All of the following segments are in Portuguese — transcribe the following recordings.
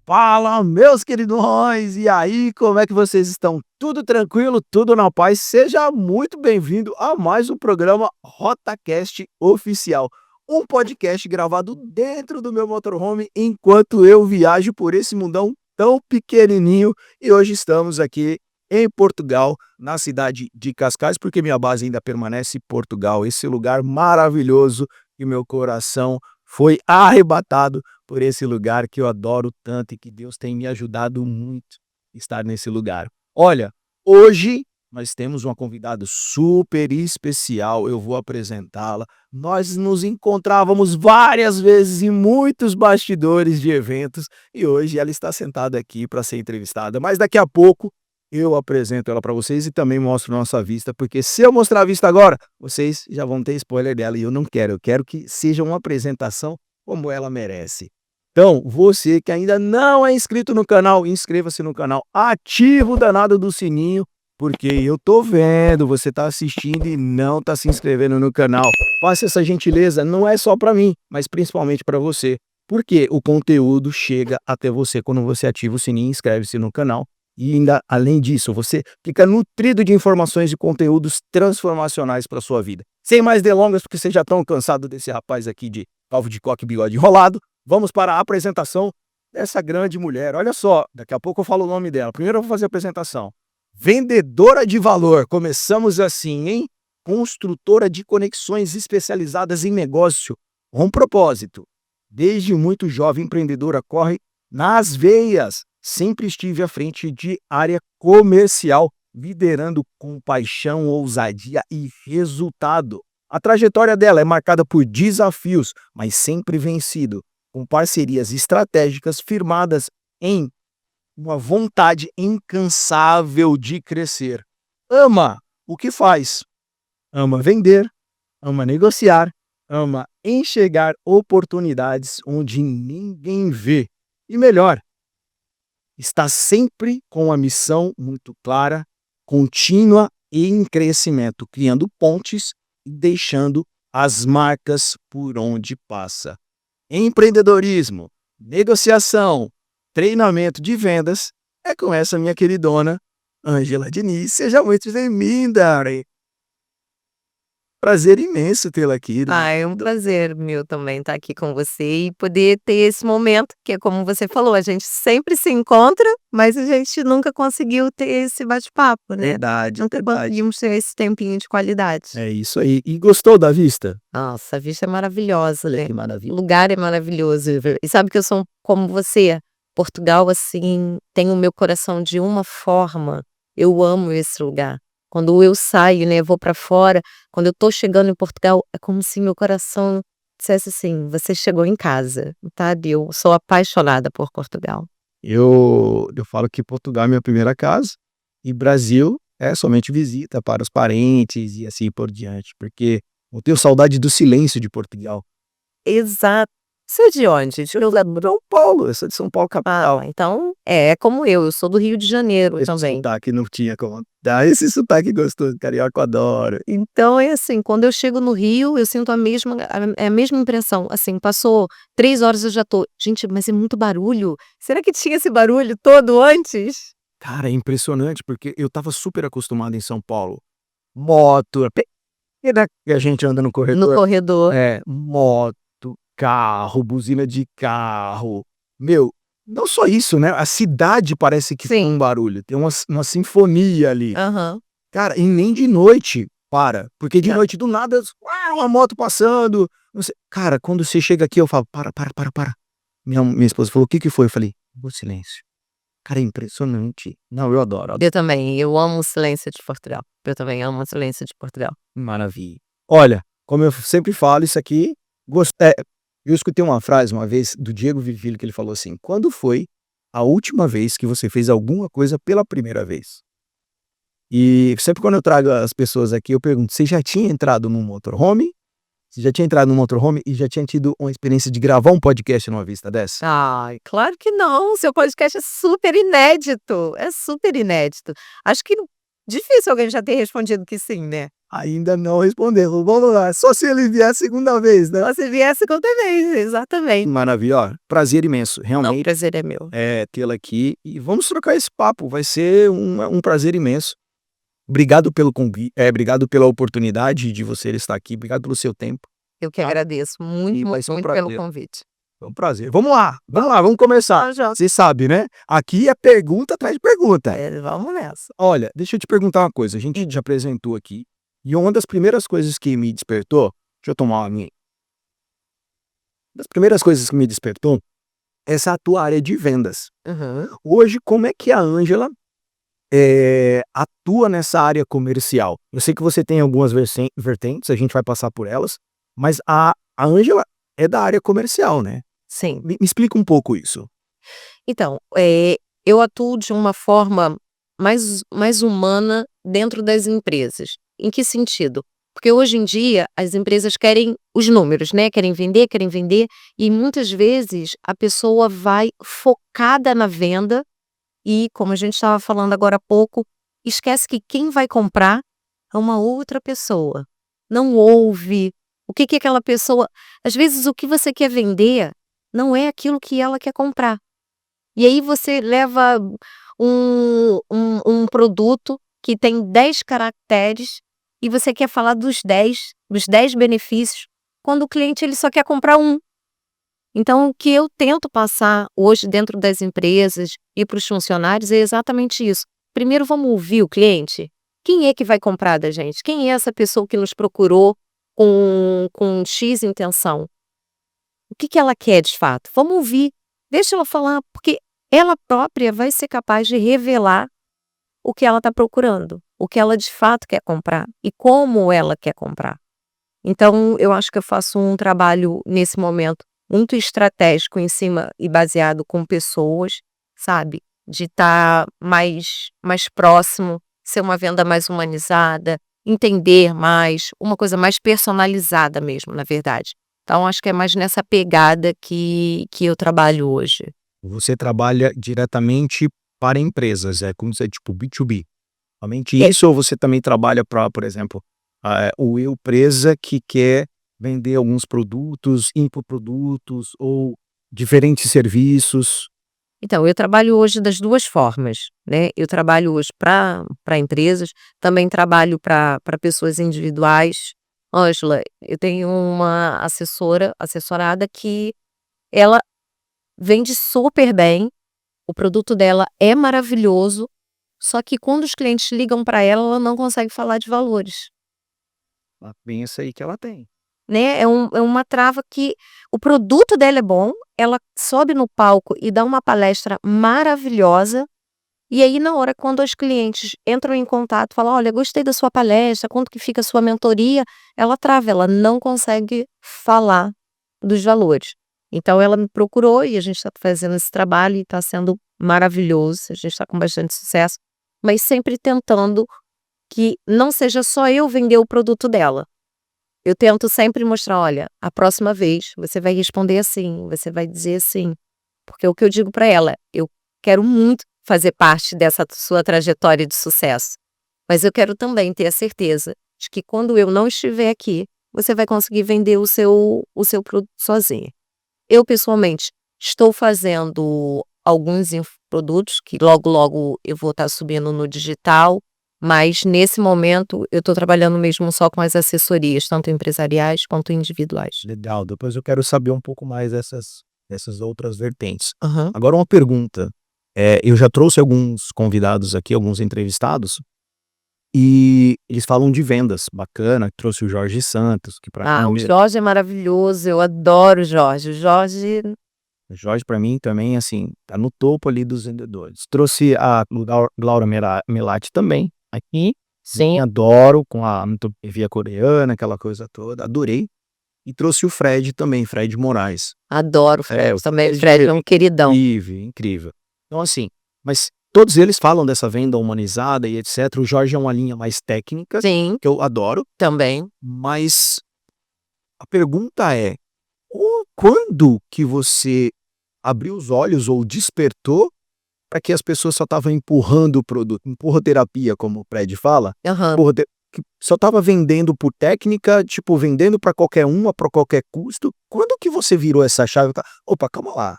Fala, meus queridões! E aí, como é que vocês estão? Tudo tranquilo? Tudo na paz? Seja muito bem-vindo a mais um programa RotaCast Oficial, um podcast gravado dentro do meu motorhome enquanto eu viajo por esse mundão tão pequenininho. E hoje estamos aqui em Portugal, na cidade de Cascais, porque minha base ainda permanece em Portugal, esse lugar maravilhoso que meu coração foi arrebatado por esse lugar que eu adoro tanto e que Deus tem me ajudado muito a estar nesse lugar. Olha, hoje nós temos uma convidada super especial, eu vou apresentá-la. Nós nos encontrávamos várias vezes em muitos bastidores de eventos e hoje ela está sentada aqui para ser entrevistada, mas daqui a pouco eu apresento ela para vocês e também mostro nossa vista, porque se eu mostrar a vista agora, vocês já vão ter spoiler dela e eu não quero. Eu quero que seja uma apresentação como ela merece. Então, você que ainda não é inscrito no canal, inscreva-se no canal, ativa o danado do sininho, porque eu tô vendo, você tá assistindo e não tá se inscrevendo no canal. Faça essa gentileza, não é só para mim, mas principalmente para você, porque o conteúdo chega até você quando você ativa o sininho e inscreve-se no canal. E ainda, além disso, você fica nutrido de informações e conteúdos transformacionais para sua vida. Sem mais delongas, porque vocês já estão cansados desse rapaz aqui de calvo de coque e bigode enrolado, vamos para a apresentação dessa grande mulher. Olha só, daqui a pouco eu falo o nome dela. Primeiro eu vou fazer a apresentação. Vendedora de valor, começamos assim, hein? Construtora de conexões especializadas em negócio, com propósito. Desde muito jovem empreendedora, corre nas veias. Sempre estive à frente de área comercial, liderando com paixão, ousadia e resultado. A trajetória dela é marcada por desafios, mas sempre vencido, com parcerias estratégicas firmadas em uma vontade incansável de crescer. Ama o que faz, ama vender, ama negociar, ama enxergar oportunidades onde ninguém vê. E melhor, está sempre com a missão muito clara, contínua e em crescimento, criando pontes e deixando as marcas por onde passa. Empreendedorismo, negociação, treinamento de vendas, é com essa minha queridona Ângela Diniz. Seja muito bem-vinda, Ari. Prazer imenso tê-la aqui. É um prazer meu também estar aqui com você e poder ter esse momento, que é como você falou, a gente sempre se encontra, mas a gente nunca conseguiu ter esse bate-papo, né? Verdade, Nunca verdade. conseguimos ter esse tempinho de qualidade. É isso aí. E gostou da vista? Nossa, a vista é maravilhosa, né? Que O maravilha. lugar é maravilhoso. E sabe que eu sou como você. Portugal, assim, tem o meu coração de uma forma. Eu amo esse lugar. Quando eu saio, né, vou para fora, quando eu tô chegando em Portugal, é como se meu coração dissesse assim: você chegou em casa, sabe? Eu sou apaixonada por Portugal. Eu falo que Portugal é minha primeira casa e Brasil é somente visita para os parentes e assim por diante, porque eu tenho saudade do silêncio de Portugal. Exato. Você é de onde? Eu sou de São Paulo, eu sou de São Paulo capital. Então, é como eu sou do Rio de Janeiro Esse também. sotaque não tinha como dar, esse sotaque gostoso, carioca eu adoro. Então é assim, quando eu chego no Rio, eu sinto a mesma impressão, assim, passou 3 horas eu já tô: "Gente, mas é muito barulho, será que tinha esse barulho todo antes?" Cara, é impressionante, porque eu estava super acostumado em São Paulo. Moto, que a gente anda no No corredor. corredor. Moto, carro, buzina de carro. Meu, não só isso, né, a cidade parece que tem Sim. um barulho, tem uma sinfonia ali. Aham. Cara, e nem de noite para, porque de Não. noite do nada, uma moto passando, não sei. Cara, quando você chega aqui eu falo: Para. Minha esposa falou: "O que que foi?" Eu falei: "O silêncio". Cara, é impressionante. Não, eu adoro. Eu também, eu amo o silêncio de Portugal. Eu também amo o silêncio de Portugal. Maravilha. Olha, como eu sempre falo isso aqui, eu escutei uma frase uma vez do Diego Virgílio que ele falou assim: "Quando foi a última vez que você fez alguma coisa pela primeira vez?" E sempre quando eu trago as pessoas aqui, eu pergunto: "Você já tinha entrado num motorhome? Você já tinha entrado num motorhome e já tinha tido uma experiência de gravar um podcast numa vista dessa?" Ai, claro que não, seu podcast é super inédito, é super inédito. Acho que difícil alguém já ter respondido que sim, né. Ainda não respondeu. Vamos lá, só se ele vier a segunda vez, né? Só se vier a segunda vez, exatamente. Maravilha, ó, prazer imenso, Não, o realmente, prazer é meu. tê-la aqui e vamos trocar esse papo, vai ser um prazer imenso. Obrigado pelo obrigado pela oportunidade de você estar aqui, obrigado pelo seu tempo, Eu que tá? agradeço muito, E vai muito, ser um muito pelo prazer, convite. foi um prazer. Vamos lá, vamos começar. Tá joia. Você sabe, né, aqui é pergunta atrás de pergunta. Vamos nessa. Olha, deixa eu te perguntar uma coisa, a gente te apresentou aqui, e uma das primeiras coisas que me despertou, deixa eu tomar uma aguinha. Das primeiras coisas que me despertou, essa tua área de vendas. Uhum. Hoje, como é que a Ângela, atua nessa área comercial? Eu sei que você tem algumas vertentes, a gente vai passar por elas, mas a Ângela é da área comercial, né? Sim. Me explica um pouco isso. Então, eu atuo de uma forma mais humana dentro das empresas. Em que sentido? Porque hoje em dia as empresas querem os números, né, querem vender, e muitas vezes a pessoa vai focada na venda e, como a gente estava falando agora há pouco, esquece que quem vai comprar é uma outra pessoa. Não ouve o que aquela pessoa, às vezes o que você quer vender não é aquilo que ela quer comprar. E aí você leva um produto que tem 10 caracteres e você quer falar dos dez benefícios, quando o cliente ele só quer comprar um. Então o que eu tento passar hoje dentro das empresas e para os funcionários é exatamente isso. Primeiro vamos ouvir o cliente. Quem é que vai comprar da gente? Quem é essa pessoa que nos procurou com X intenção? O que ela quer de fato? Vamos ouvir, deixa ela falar, porque ela própria vai ser capaz de revelar o que ela está procurando, o que ela de fato quer comprar e como ela quer comprar. Então, eu acho que eu faço um trabalho nesse momento muito estratégico em cima e baseado com pessoas, sabe? De estar mais próximo, ser uma venda mais humanizada, entender mais, uma coisa mais personalizada mesmo, na verdade. Então, acho que é mais nessa pegada que eu trabalho hoje. Você trabalha diretamente para empresas, é como se é tipo B2B. Somente É. isso ou você também trabalha para, por exemplo, o empresa que quer vender alguns produtos, infoprodutos ou diferentes serviços? Então, eu trabalho hoje das 2 formas, né. Eu trabalho hoje para empresas, também trabalho para pessoas individuais. Ângela, eu tenho uma assessorada que ela vende super bem, o produto dela é maravilhoso, só que quando os clientes ligam para ela, ela não consegue falar de valores. Pensa aí que ela tem. Né, é uma trava que o produto dela é bom, ela sobe no palco e dá uma palestra maravilhosa, e aí na hora quando os clientes entram em contato, falam: "Olha, gostei da sua palestra, quanto que fica a sua mentoria?", ela trava, ela não consegue falar dos valores. Então ela me procurou e a gente está fazendo esse trabalho e está sendo maravilhoso, a gente está com bastante sucesso, mas sempre tentando que não seja só eu vender o produto dela. Eu tento sempre mostrar: "Olha, a próxima vez você vai responder assim, você vai dizer assim", porque o que eu digo para ela, eu quero muito fazer parte dessa sua trajetória de sucesso, mas eu quero também ter a certeza de que quando eu não estiver aqui, você vai conseguir vender o seu produto sozinha. Eu pessoalmente estou fazendo alguns produtos que logo logo eu vou estar subindo no digital, mas nesse momento eu estou trabalhando mesmo só com as assessorias, tanto empresariais quanto individuais. Legal, depois eu quero saber um pouco mais dessas outras vertentes. Aham. Agora uma pergunta, eu já trouxe alguns convidados aqui, alguns entrevistados, e eles falam de vendas, bacana, trouxe o Jorge Santos, que para Ah, o mim Jorge é maravilhoso, eu adoro o Jorge. O Jorge o Jorge para mim também, assim, tá no topo ali dos vendedores. Trouxe a Glaura Melati também, aqui, sim, adoro, com a mitologia coreana, aquela coisa toda, adorei. E trouxe o Fred também, Fred Moraes. adoro o É, Fred o também, o Fred Fred é um queridão. incrível, incrível. Então assim, mas todos eles falam dessa venda humanizada e etc. O Jorge é uma linha mais técnica, Sim, que eu adoro, também. mas a pergunta é: quando que você abriu os olhos ou despertou para que as pessoas só estavam empurrando o produto, empurroterapia, como o Fred fala, Aham. que só estava vendendo por técnica, tipo, vendendo para qualquer uma, para qualquer custo. Quando que você virou essa chave? Opa, calma lá,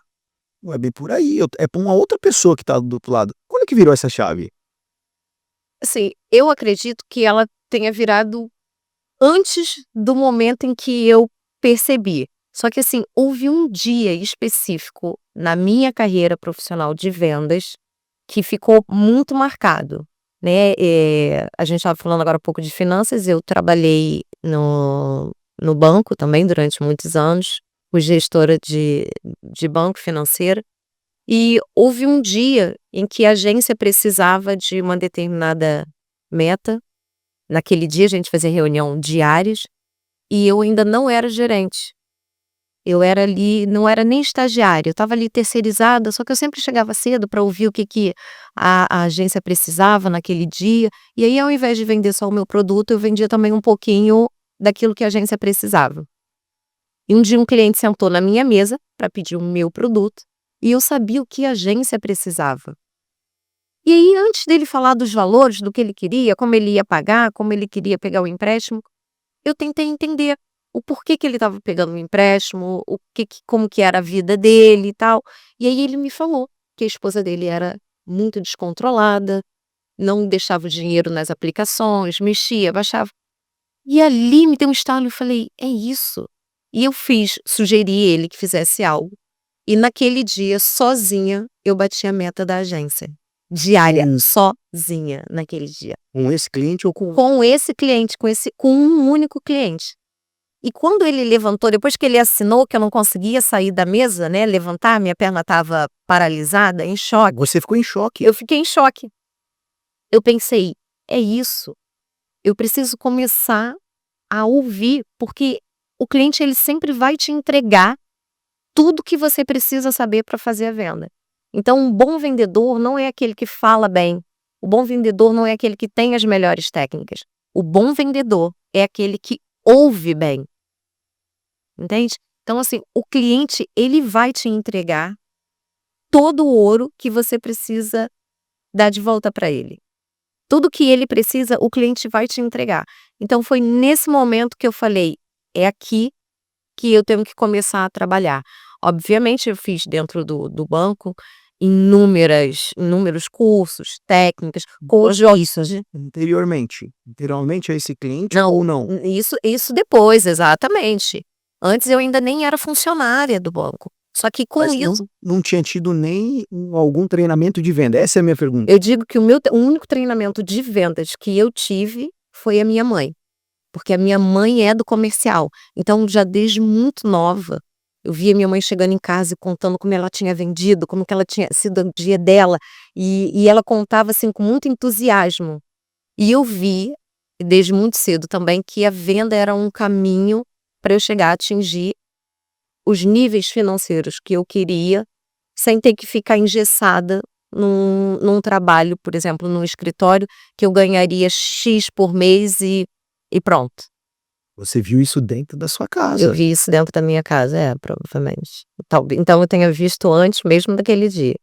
não é bem por aí, é para uma outra pessoa que está do outro lado. Quando que virou essa chave? Assim, eu acredito que ela tenha virado antes do momento em que eu percebi. Só que assim, houve um dia específico na minha carreira profissional de vendas que ficou muito marcado, né. A gente estava falando agora há pouco de finanças, eu trabalhei no banco também durante muitos anos, fui gestora de banco financeira, e houve um dia em que a agência precisava de uma determinada meta. Naquele dia a gente fazia reunião diárias, e eu ainda não era gerente. Eu era ali, não era nem estagiária, eu estava ali terceirizada, só que eu sempre chegava cedo para ouvir o que que a agência precisava naquele dia, e aí ao invés de vender só o meu produto, eu vendia também um pouquinho daquilo que a agência precisava. E um dia um cliente sentou na minha mesa para pedir o meu produto, e eu sabia o que a agência precisava. E aí, antes dele falar dos valores, do que ele queria, como ele ia pagar, como ele queria pegar o empréstimo, eu tentei entender o porquê que ele estava pegando o empréstimo, como que era a vida dele e tal. E aí ele me falou que a esposa dele era muito descontrolada, não deixava o dinheiro nas aplicações, mexia, baixava. E ali me deu um estalo e eu falei, é isso. E eu sugeri ele que fizesse algo. E naquele dia, sozinha, eu bati a meta da agência. Diária, sozinha, naquele dia. Com esse cliente ou com... Com esse cliente, com um único cliente. E quando ele levantou, depois que ele assinou, que eu não conseguia sair da mesa, né, levantar, minha perna estava paralisada, em choque. Você ficou em choque. Eu fiquei em choque. Eu pensei, é isso. Eu preciso começar a ouvir, porque o cliente ele sempre vai te entregar tudo que você precisa saber para fazer a venda. Então, um bom vendedor não é aquele que fala bem. O bom vendedor não é aquele que tem as melhores técnicas. O bom vendedor é aquele que ouve bem. Entende? Então, assim, o cliente, ele vai te entregar todo o ouro que você precisa dar de volta para ele. Tudo que ele precisa, o cliente vai te entregar. Então, foi nesse momento que eu falei, é aqui que eu tenho que começar a trabalhar. Obviamente, eu fiz dentro do banco inúmeros cursos, técnicas, cursos. Anteriormente a esse cliente Não, ou não? isso depois, exatamente. Antes eu ainda nem era funcionária do banco. Só que com Mas isso, não tinha tido nem algum treinamento de venda? Essa é a minha pergunta. eu digo que o único treinamento de vendas que eu tive foi a minha mãe. Porque a minha mãe é do comercial. Então, já desde muito nova, eu via minha mãe chegando em casa e contando como ela tinha vendido, como que ela tinha sido o dia dela. E ela contava assim com muito entusiasmo. E eu vi, desde muito cedo também, que a venda era um caminho para eu chegar a atingir os níveis financeiros que eu queria, sem ter que ficar engessada num trabalho, por exemplo, num escritório, que eu ganharia X por mês e pronto. Você viu isso dentro da sua Eu casa. vi isso dentro da minha casa, provavelmente. Então eu tenha visto antes mesmo daquele dia.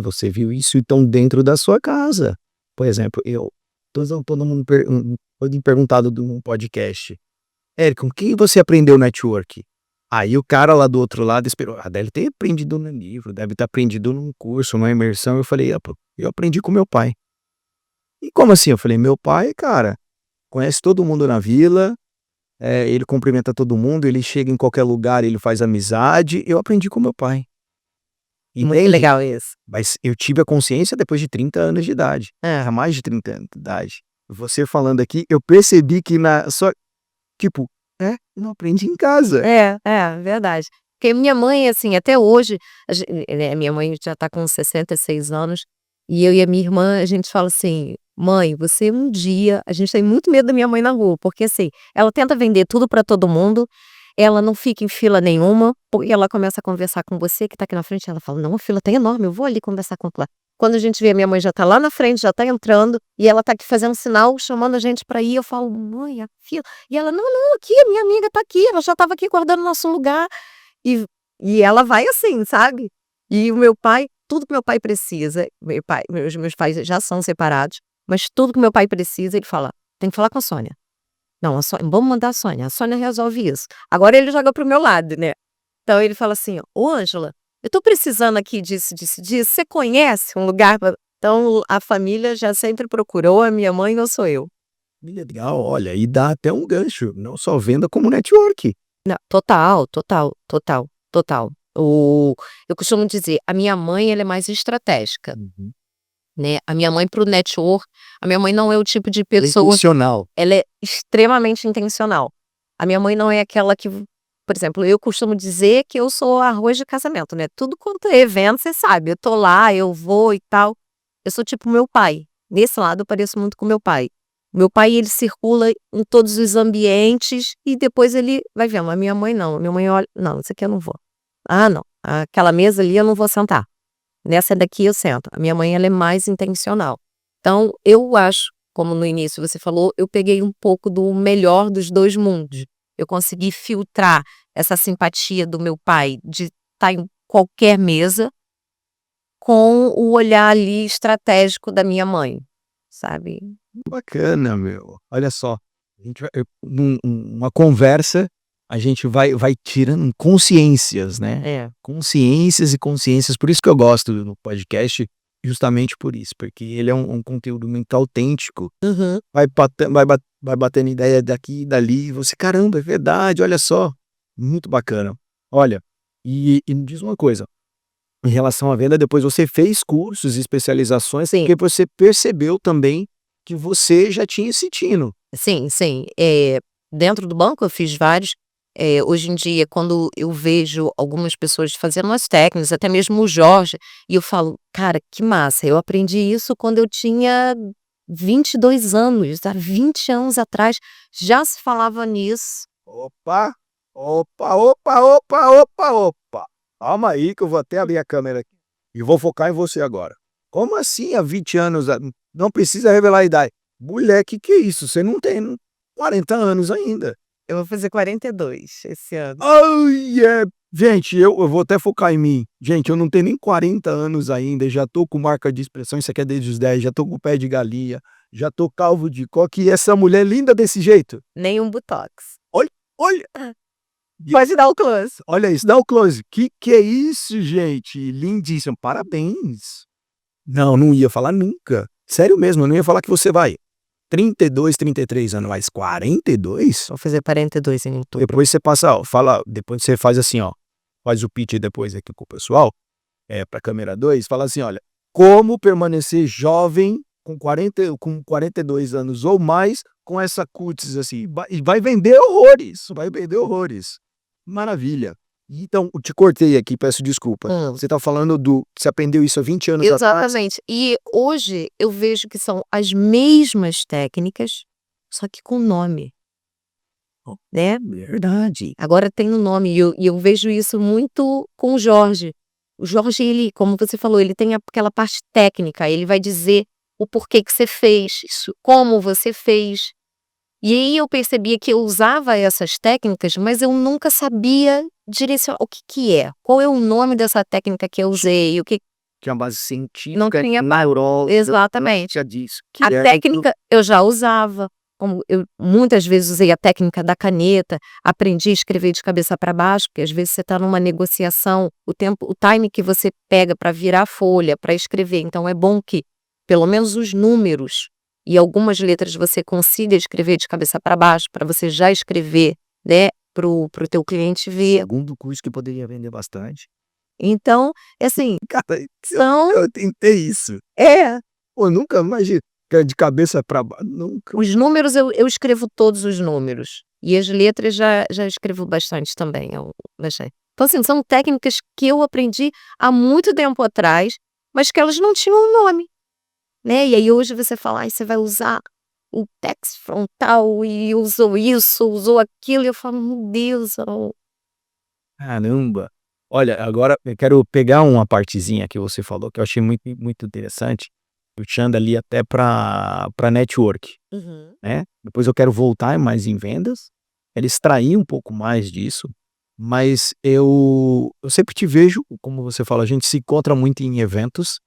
Você viu isso então dentro da sua casa. Por exemplo, todo mundo pode me perguntado num podcast: "Érico, com quem você aprendeu network?" Aí o cara lá do outro lado esperou: deve ter aprendido no livro, deve ter aprendido num curso, numa imersão. Eu falei: pô, eu aprendi com meu pai." "E como assim?" Eu falei: "Meu pai, cara, conhece todo mundo na vila, ele cumprimenta todo mundo, ele chega em qualquer lugar, ele faz amizade. Eu aprendi com meu pai." Muito Entende? legal isso. Mas eu tive a consciência depois de 30 anos de idade. É. Mais de 30 anos de idade. Você falando aqui, eu percebi que na sua tipo, não aprendi em casa. Verdade. Porque minha mãe, assim, até hoje, né, minha mãe já está com 66 anos, e eu e a minha irmã, a gente fala assim: "Mãe, você um dia", a gente tem muito medo da minha mãe na rua, porque assim, ela tenta vender tudo para todo mundo, ela não fica em fila nenhuma, porque ela começa a conversar com você que está aqui na frente, ela fala: "Não, a fila tá enorme, eu vou ali conversar com ela". Quando a gente vê, a minha mãe já tá lá na frente, já tá entrando, e ela tá aqui fazendo sinal, chamando a gente pra ir. Eu falo: "Mãe, a fila". E ela: "Não, não, aqui, a minha amiga tá aqui, ela já estava aqui guardando nosso lugar". E e ela vai assim, sabe. E o meu pai, tudo que meu pai precisa, meus pais já são separados, mas tudo que meu pai precisa, ele fala: "Tem que falar com a Sônia. Não, vamos mandar a Sônia resolve isso". Agora ele joga pro meu lado, né. Então ele fala assim: "Ô Ângela, eu tô precisando aqui disso, disso, disso, você conhece um lugar pra". Então a família já sempre procurou a minha mãe ou sou eu. Que legal, olha, e dá até um gancho, não só venda como network. Não, total, total, total, total. Eu costumo dizer, a minha mãe ela é mais estratégica, Uhum. né, a minha mãe para o network, a minha mãe não é o tipo de Ela é pessoa, intencional. ela é extremamente intencional. A minha mãe não é aquela que, por exemplo, eu costumo dizer que eu sou arroz de casamento, né, tudo quanto é evento, você sabe, eu tô lá, eu vou e tal. Eu sou tipo meu pai, nesse lado eu pareço muito com meu pai. Meu pai ele circula em todos os ambientes e depois ele vai vendo, a minha mãe não, a minha mãe olha: "Não, isso aqui eu não vou. Ah não, aquela mesa ali eu não vou sentar, nessa daqui eu sento". A minha mãe ela é mais intencional. Então eu acho, como no início você falou, eu peguei um pouco do melhor dos 2 mundos. Eu consegui filtrar essa simpatia do meu pai de estar em qualquer mesa, com o olhar ali estratégico da minha mãe, sabe. Bacana, meu. Olha só, a gente vai uma conversa, a gente vai tirando consciências, né. É. Consciências e consciências, por isso que eu gosto do podcast, justamente por isso, porque ele é um conteúdo muito autêntico, Uhum. vai batendo ideia daqui e dali, e você: "Caramba, é verdade, olha só". Muito bacana. Olha, e me diz uma coisa, em relação à venda, depois você fez cursos e especializações, Sim. porque você percebeu também que você já tinha esse tino. Sim, sim. Dentro do banco eu fiz vários. Hoje em dia, quando eu vejo algumas pessoas fazendo as técnicas, até mesmo o Jorge, e eu falo: "Cara, que massa, eu aprendi isso quando eu tinha 22 anos, há 20 anos atrás, já se falava nisso". Opa, opa, opa, opa, opa, opa. Calma aí que eu vou até abrir a câmera aqui e vou focar em você agora. Como assim há 20 anos? Não precisa revelar a idade. Mulher, que é isso? Você não tem 40 anos ainda. Eu vou fazer 42 esse ano. Ai, gente, eu vou até focar em mim. Gente, eu não tenho nem 40 anos ainda, já tô com marca de expressão, isso aqui é desde os 10, já tô com pé de galinha, já tô calvo de coque e essa mulher linda desse jeito. Nenhum botox. Olha, olha, e Pode dar o close. olha isso, dá o close. Que é isso, gente? Lindíssimo, parabéns. Não, não ia falar nunca. Sério mesmo, eu não ia falar que você vai 32, 33 anos, mas 42? Vou fazer 42 em outubro. Depois você passa, ó, fala, depois você faz assim, ó, faz o pitch depois aqui com o pessoal, pra câmera 2, fala assim: "Olha, como permanecer jovem com 42 anos ou mais com essa cutis assim", vai vender horrores, vai vender horrores. Maravilha. Então, eu te cortei aqui, peço desculpa. Você tá falando você aprendeu isso há 20 anos atrás? Exatamente. E hoje eu vejo que são as mesmas técnicas, só que com nome, Oh, né. verdade. Agora tem um nome e eu vejo isso muito com o Jorge. O Jorge ele, como você falou, ele tem aquela parte técnica, ele vai dizer o porquê que você fez isso, como você fez. E aí eu percebia que eu usava essas técnicas, mas eu nunca sabia direcionar o que que é, qual é o nome dessa técnica que eu usei, o que Que é uma base não científica, tinha. Exatamente. neurológica disso, que A é técnica eu já usava, como eu muitas vezes usei a técnica da caneta, aprendi a escrever de cabeça para baixo, porque às vezes você está numa negociação, o time que você pega para virar a folha, para escrever, então é bom que pelo menos os números e algumas letras você consiga escrever de cabeça para baixo, para você já escrever, né, para o teu cliente ver. segundo curso que poderia vender bastante. Então, assim, Cara, são eu tentei isso. é. Pô, nunca imagina, que é de cabeça pra baixo, nunca. Os números eu escrevo todos os números, e as letras já escrevo bastante também, eu bastante. Então assim, são técnicas que eu aprendi há muito tempo atrás, mas que elas não tinham um nome, né, e aí hoje você fala: "Ai, você vai usar o text frontal e usou isso, usou aquilo", e eu falo: "Meu Deus, eu". Caramba. Olha, agora eu quero pegar uma partezinha que você falou, que eu achei muito muito interessante, puxando ali até para network, Uhum. né. Depois eu quero voltar mais em vendas, quero extrair um pouco mais disso, mas eu sempre te vejo, como você fala, a gente se encontra muito em eventos,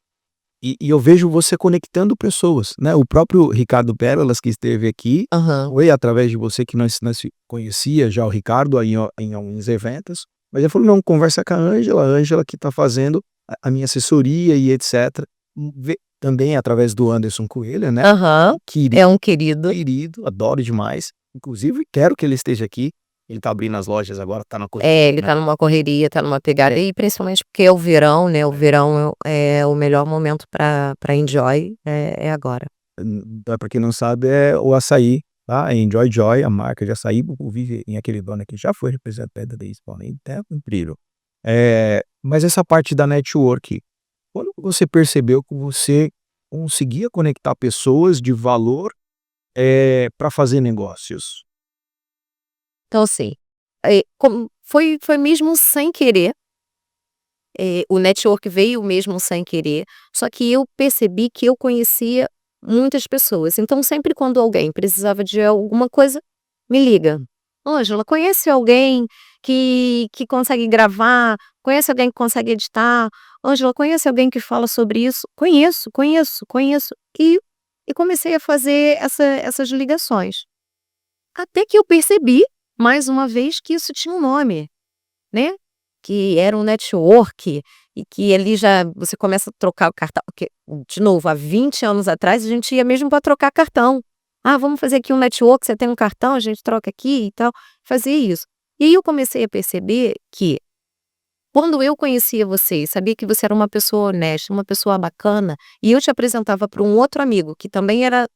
e eu vejo você conectando pessoas, né. O próprio Ricardo Pérolas, que esteve aqui, Aham. foi através de você que nós se conhecia já o Ricardo aí em alguns eventos, mas ele falou: "Não, conversa com a Ângela que está fazendo a minha assessoria e etcétera". Vê também através do Anderson Coelho, né, Aham. querido, É um querido. querido, adoro demais, inclusive quero que ele esteja aqui, ele está abrindo as lojas agora, está na É, correria, ele né. tá numa correria, tá numa pegada e principalmente porque é o verão, né, o verão é o melhor momento pra enjoy, é agora. Pra quem não sabe, é o açaí, tá, é Enjoy Joy, a marca de açaí, o Vive em aquele dono aqui já foi representante da Exponet, até incrível. Mas essa parte da network, quando você percebeu que você conseguia conectar pessoas de valor, pra fazer negócios? Então assim, como foi mesmo sem querer, o network veio mesmo sem querer, só que eu percebi que eu conhecia muitas pessoas, então sempre quando alguém precisava de alguma coisa, me liga: "Ângela, conhece alguém que consegue gravar? Conhece alguém que consegue editar? Ângela, conhece alguém que fala sobre isso?" "Conheço, conheço, conheço", e comecei a fazer essas ligações. Até que eu percebi, mais uma vez, que isso tinha um nome, né, que era um network, e que ali já você começa a trocar o cartão porque, de novo, há 20 anos atrás a gente ia mesmo para trocar cartão. "Ah, vamos fazer aqui um network, você tem um cartão, a gente troca aqui e tal", fazia isso. E aí eu comecei a perceber que, quando eu conhecia você e sabia que você era uma pessoa honesta, uma pessoa bacana, e eu te apresentava para um outro amigo que também era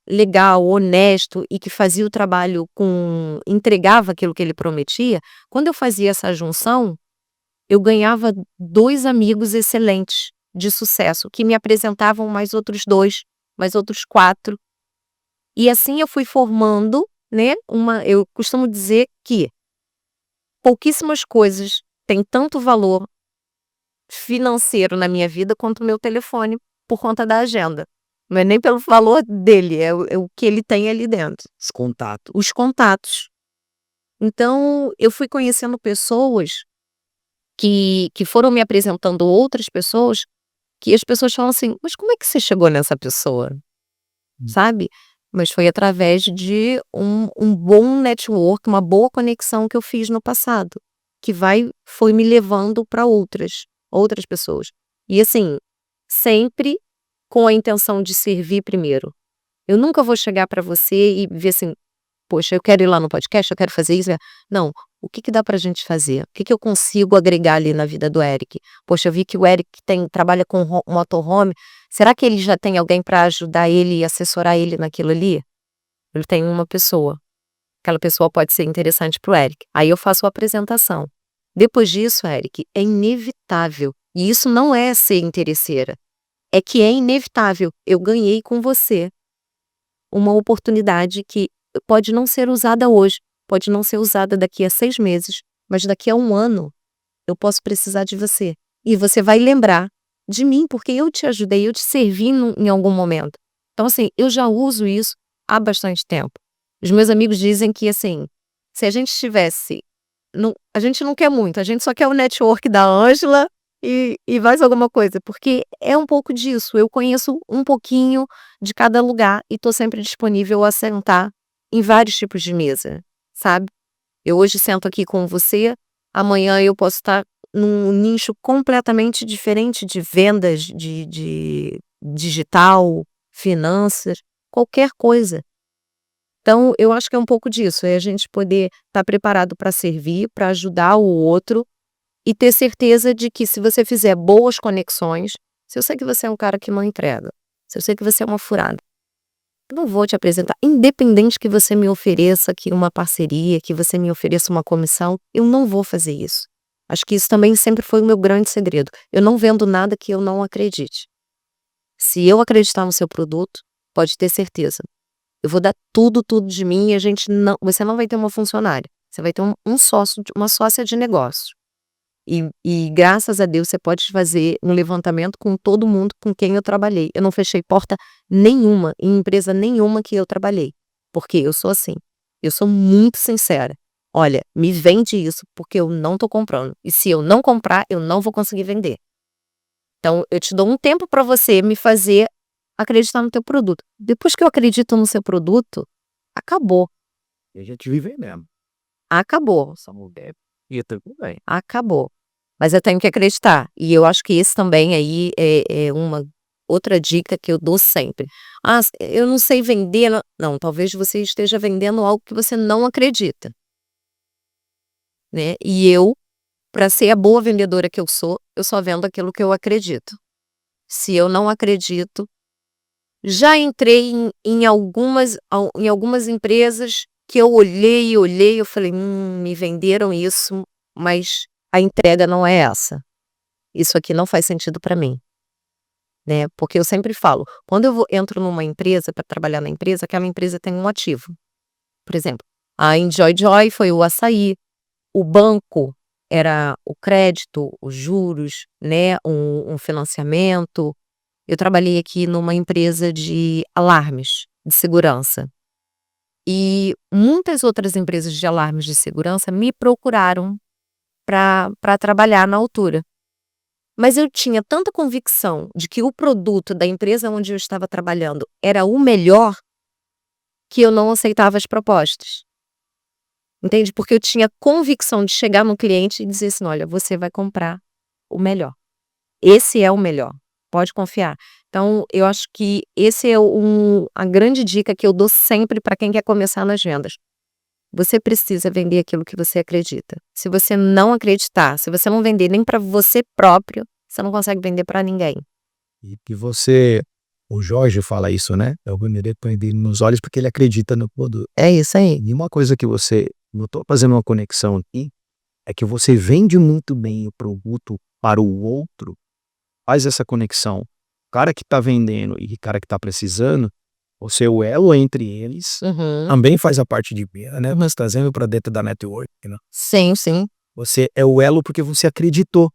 legal, honesto e que fazia o trabalho com entregava aquilo que ele prometia, quando eu fazia essa junção, eu ganhava 2 amigos excelentes, de sucesso, que me apresentavam mais outros 2, mais outros 4, e assim eu fui formando, né, eu costumo dizer que pouquíssimas coisas têm tanto valor financeiro na minha vida quanto o meu telefone, por conta da agenda. Não é nem pelo valor dele, é o que ele tem ali dentro. Os contatos. Os contatos. Então, eu fui conhecendo pessoas que foram me apresentando outras pessoas, que as pessoas falam assim: "Mas como é que você chegou nessa pessoa?", sabe. Mas foi através de um bom network, uma boa conexão que eu fiz no passado, que foi me levando para outras pessoas. E assim, sempre com a intenção de servir primeiro. Eu nunca vou chegar para você e ver assim: "Poxa, eu quero ir lá no podcast, eu quero fazer isso", não, o que que dá pra gente fazer? O que que eu consigo agregar ali na vida do Eric? Poxa, eu vi que o Eric trabalha com motorhome, será que ele já tem alguém para ajudar ele e assessorar ele naquilo ali? Ele tem uma pessoa, aquela pessoa pode ser interessante para o Eric, aí eu faço a apresentação. Depois disso, Eric, é inevitável, e isso não é ser interesseira, é que é inevitável, eu ganhei com você uma oportunidade que pode não ser usada hoje, pode não ser usada daqui a 6 meses, mas daqui a 1 ano eu posso precisar de você. E você vai lembrar de mim, porque eu te ajudei, eu te servi em algum momento. Então assim, eu já uso isso há bastante tempo. Os meus amigos dizem que assim, se a gente tivesse a gente não quer muito, a gente só quer o network da Ângela e mais alguma coisa, porque é um pouco disso, eu conheço um pouquinho de cada lugar e tô sempre disponível a sentar em vários tipos de mesa, sabe. Eu hoje sento aqui com você, amanhã eu posso estar num nicho completamente diferente de vendas, de digital, finanças, qualquer coisa. Então, eu acho que é um pouco disso, é a gente poder estar preparado para servir, para ajudar o outro e ter certeza de que se você fizer boas conexões, se eu sei que você é um cara que não entrega, se eu sei que você é uma furada, eu não vou te apresentar, independente que você me ofereça aqui uma parceria, que você me ofereça uma comissão, eu não vou fazer isso. Acho que isso também sempre foi o meu grande segredo. Eu não vendo nada que eu não acredite. Se eu acreditar no seu produto, pode ter certeza. Eu vou dar tudo, tudo de mim e você não vai ter uma funcionária, você vai ter um sócio, uma sócia de negócio. E graças a Deus você pode fazer um levantamento com todo mundo com quem eu trabalhei. Eu não fechei porta nenhuma, em empresa nenhuma que eu trabalhei, porque eu sou assim, eu sou muito sincera. Olha, me vende isso porque eu não tô comprando, e se eu não comprar, eu não vou conseguir vender. Então eu te dou um tempo para você me fazer acreditar no teu produto. Depois que eu acredito no seu produto, acabou, E a gente vive vendendo. acabou, Essa mulher e tudo bem. acabou. Mas eu tenho que acreditar, e eu acho que esse também aí é uma outra dica que eu dou sempre. "Ah, eu não sei vender", não, talvez você esteja vendendo algo que você não acredita, né. E eu, para ser a boa vendedora que eu só vendo aquilo que eu acredito. Se eu não acredito, já entrei em algumas empresas que eu olhei, eu falei: me venderam isso, mas a entrega não é essa. Isso aqui não faz sentido para mim", né, porque eu sempre falo, quando eu entro numa empresa para trabalhar na empresa, aquela empresa tem um ativo. Por exemplo, a Enjoy Joy foi o açaí, o banco era o crédito, os juros, né, um financiamento. Eu trabalhei aqui numa empresa de alarmes de segurança, e muitas outras empresas de alarmes de segurança me procuraram para trabalhar na altura. Mas eu tinha tanta convicção de que o produto da empresa onde eu estava trabalhando era o melhor, que eu não aceitava as propostas. Entende? Porque eu tinha convicção de chegar no cliente e dizer assim: "Olha, você vai comprar o melhor. Esse é o melhor, pode confiar". Então eu acho que esse é a grande dica que eu dou sempre para quem quer começar nas vendas. Você precisa vender aquilo que você acredita. Se você não acreditar, se você não vender nem para você próprio, você não consegue vender para ninguém. E que você o Jorge fala isso, né, é o verdadeiro prender nos olhos porque ele acredita no produto. É isso aí. E uma coisa que você não tô fazendo uma conexão aqui, é que você vende muito bem o produto para o outro, faz essa conexão. O cara que tá vendendo e o cara que tá precisando, você é o elo entre eles, Uhum. também faz a parte de venda, né, mas trazendo para dentro da network, né. Sim, sim. Você é o elo porque você acreditou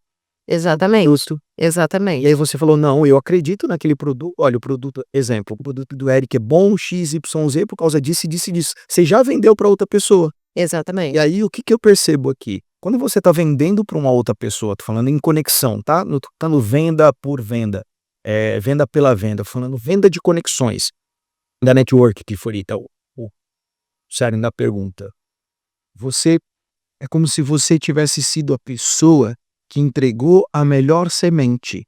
no Exatamente, produto. E aí exatamente. você falou: "Não, eu acredito naquele produto, olha o produto", exemplo, "o produto do Eric é bom XYZ por causa disso e disso e disso". Você já vendeu para outra pessoa. E Exatamente. aí o que que eu percebo aqui? Quando você está vendendo para uma outra pessoa, tô falando em conexão, tá? Não tô falando venda por venda, venda pela venda, falando venda de conexões, da network que foi então o cerne da pergunta. Você é como se você tivesse sido a pessoa que entregou a melhor semente.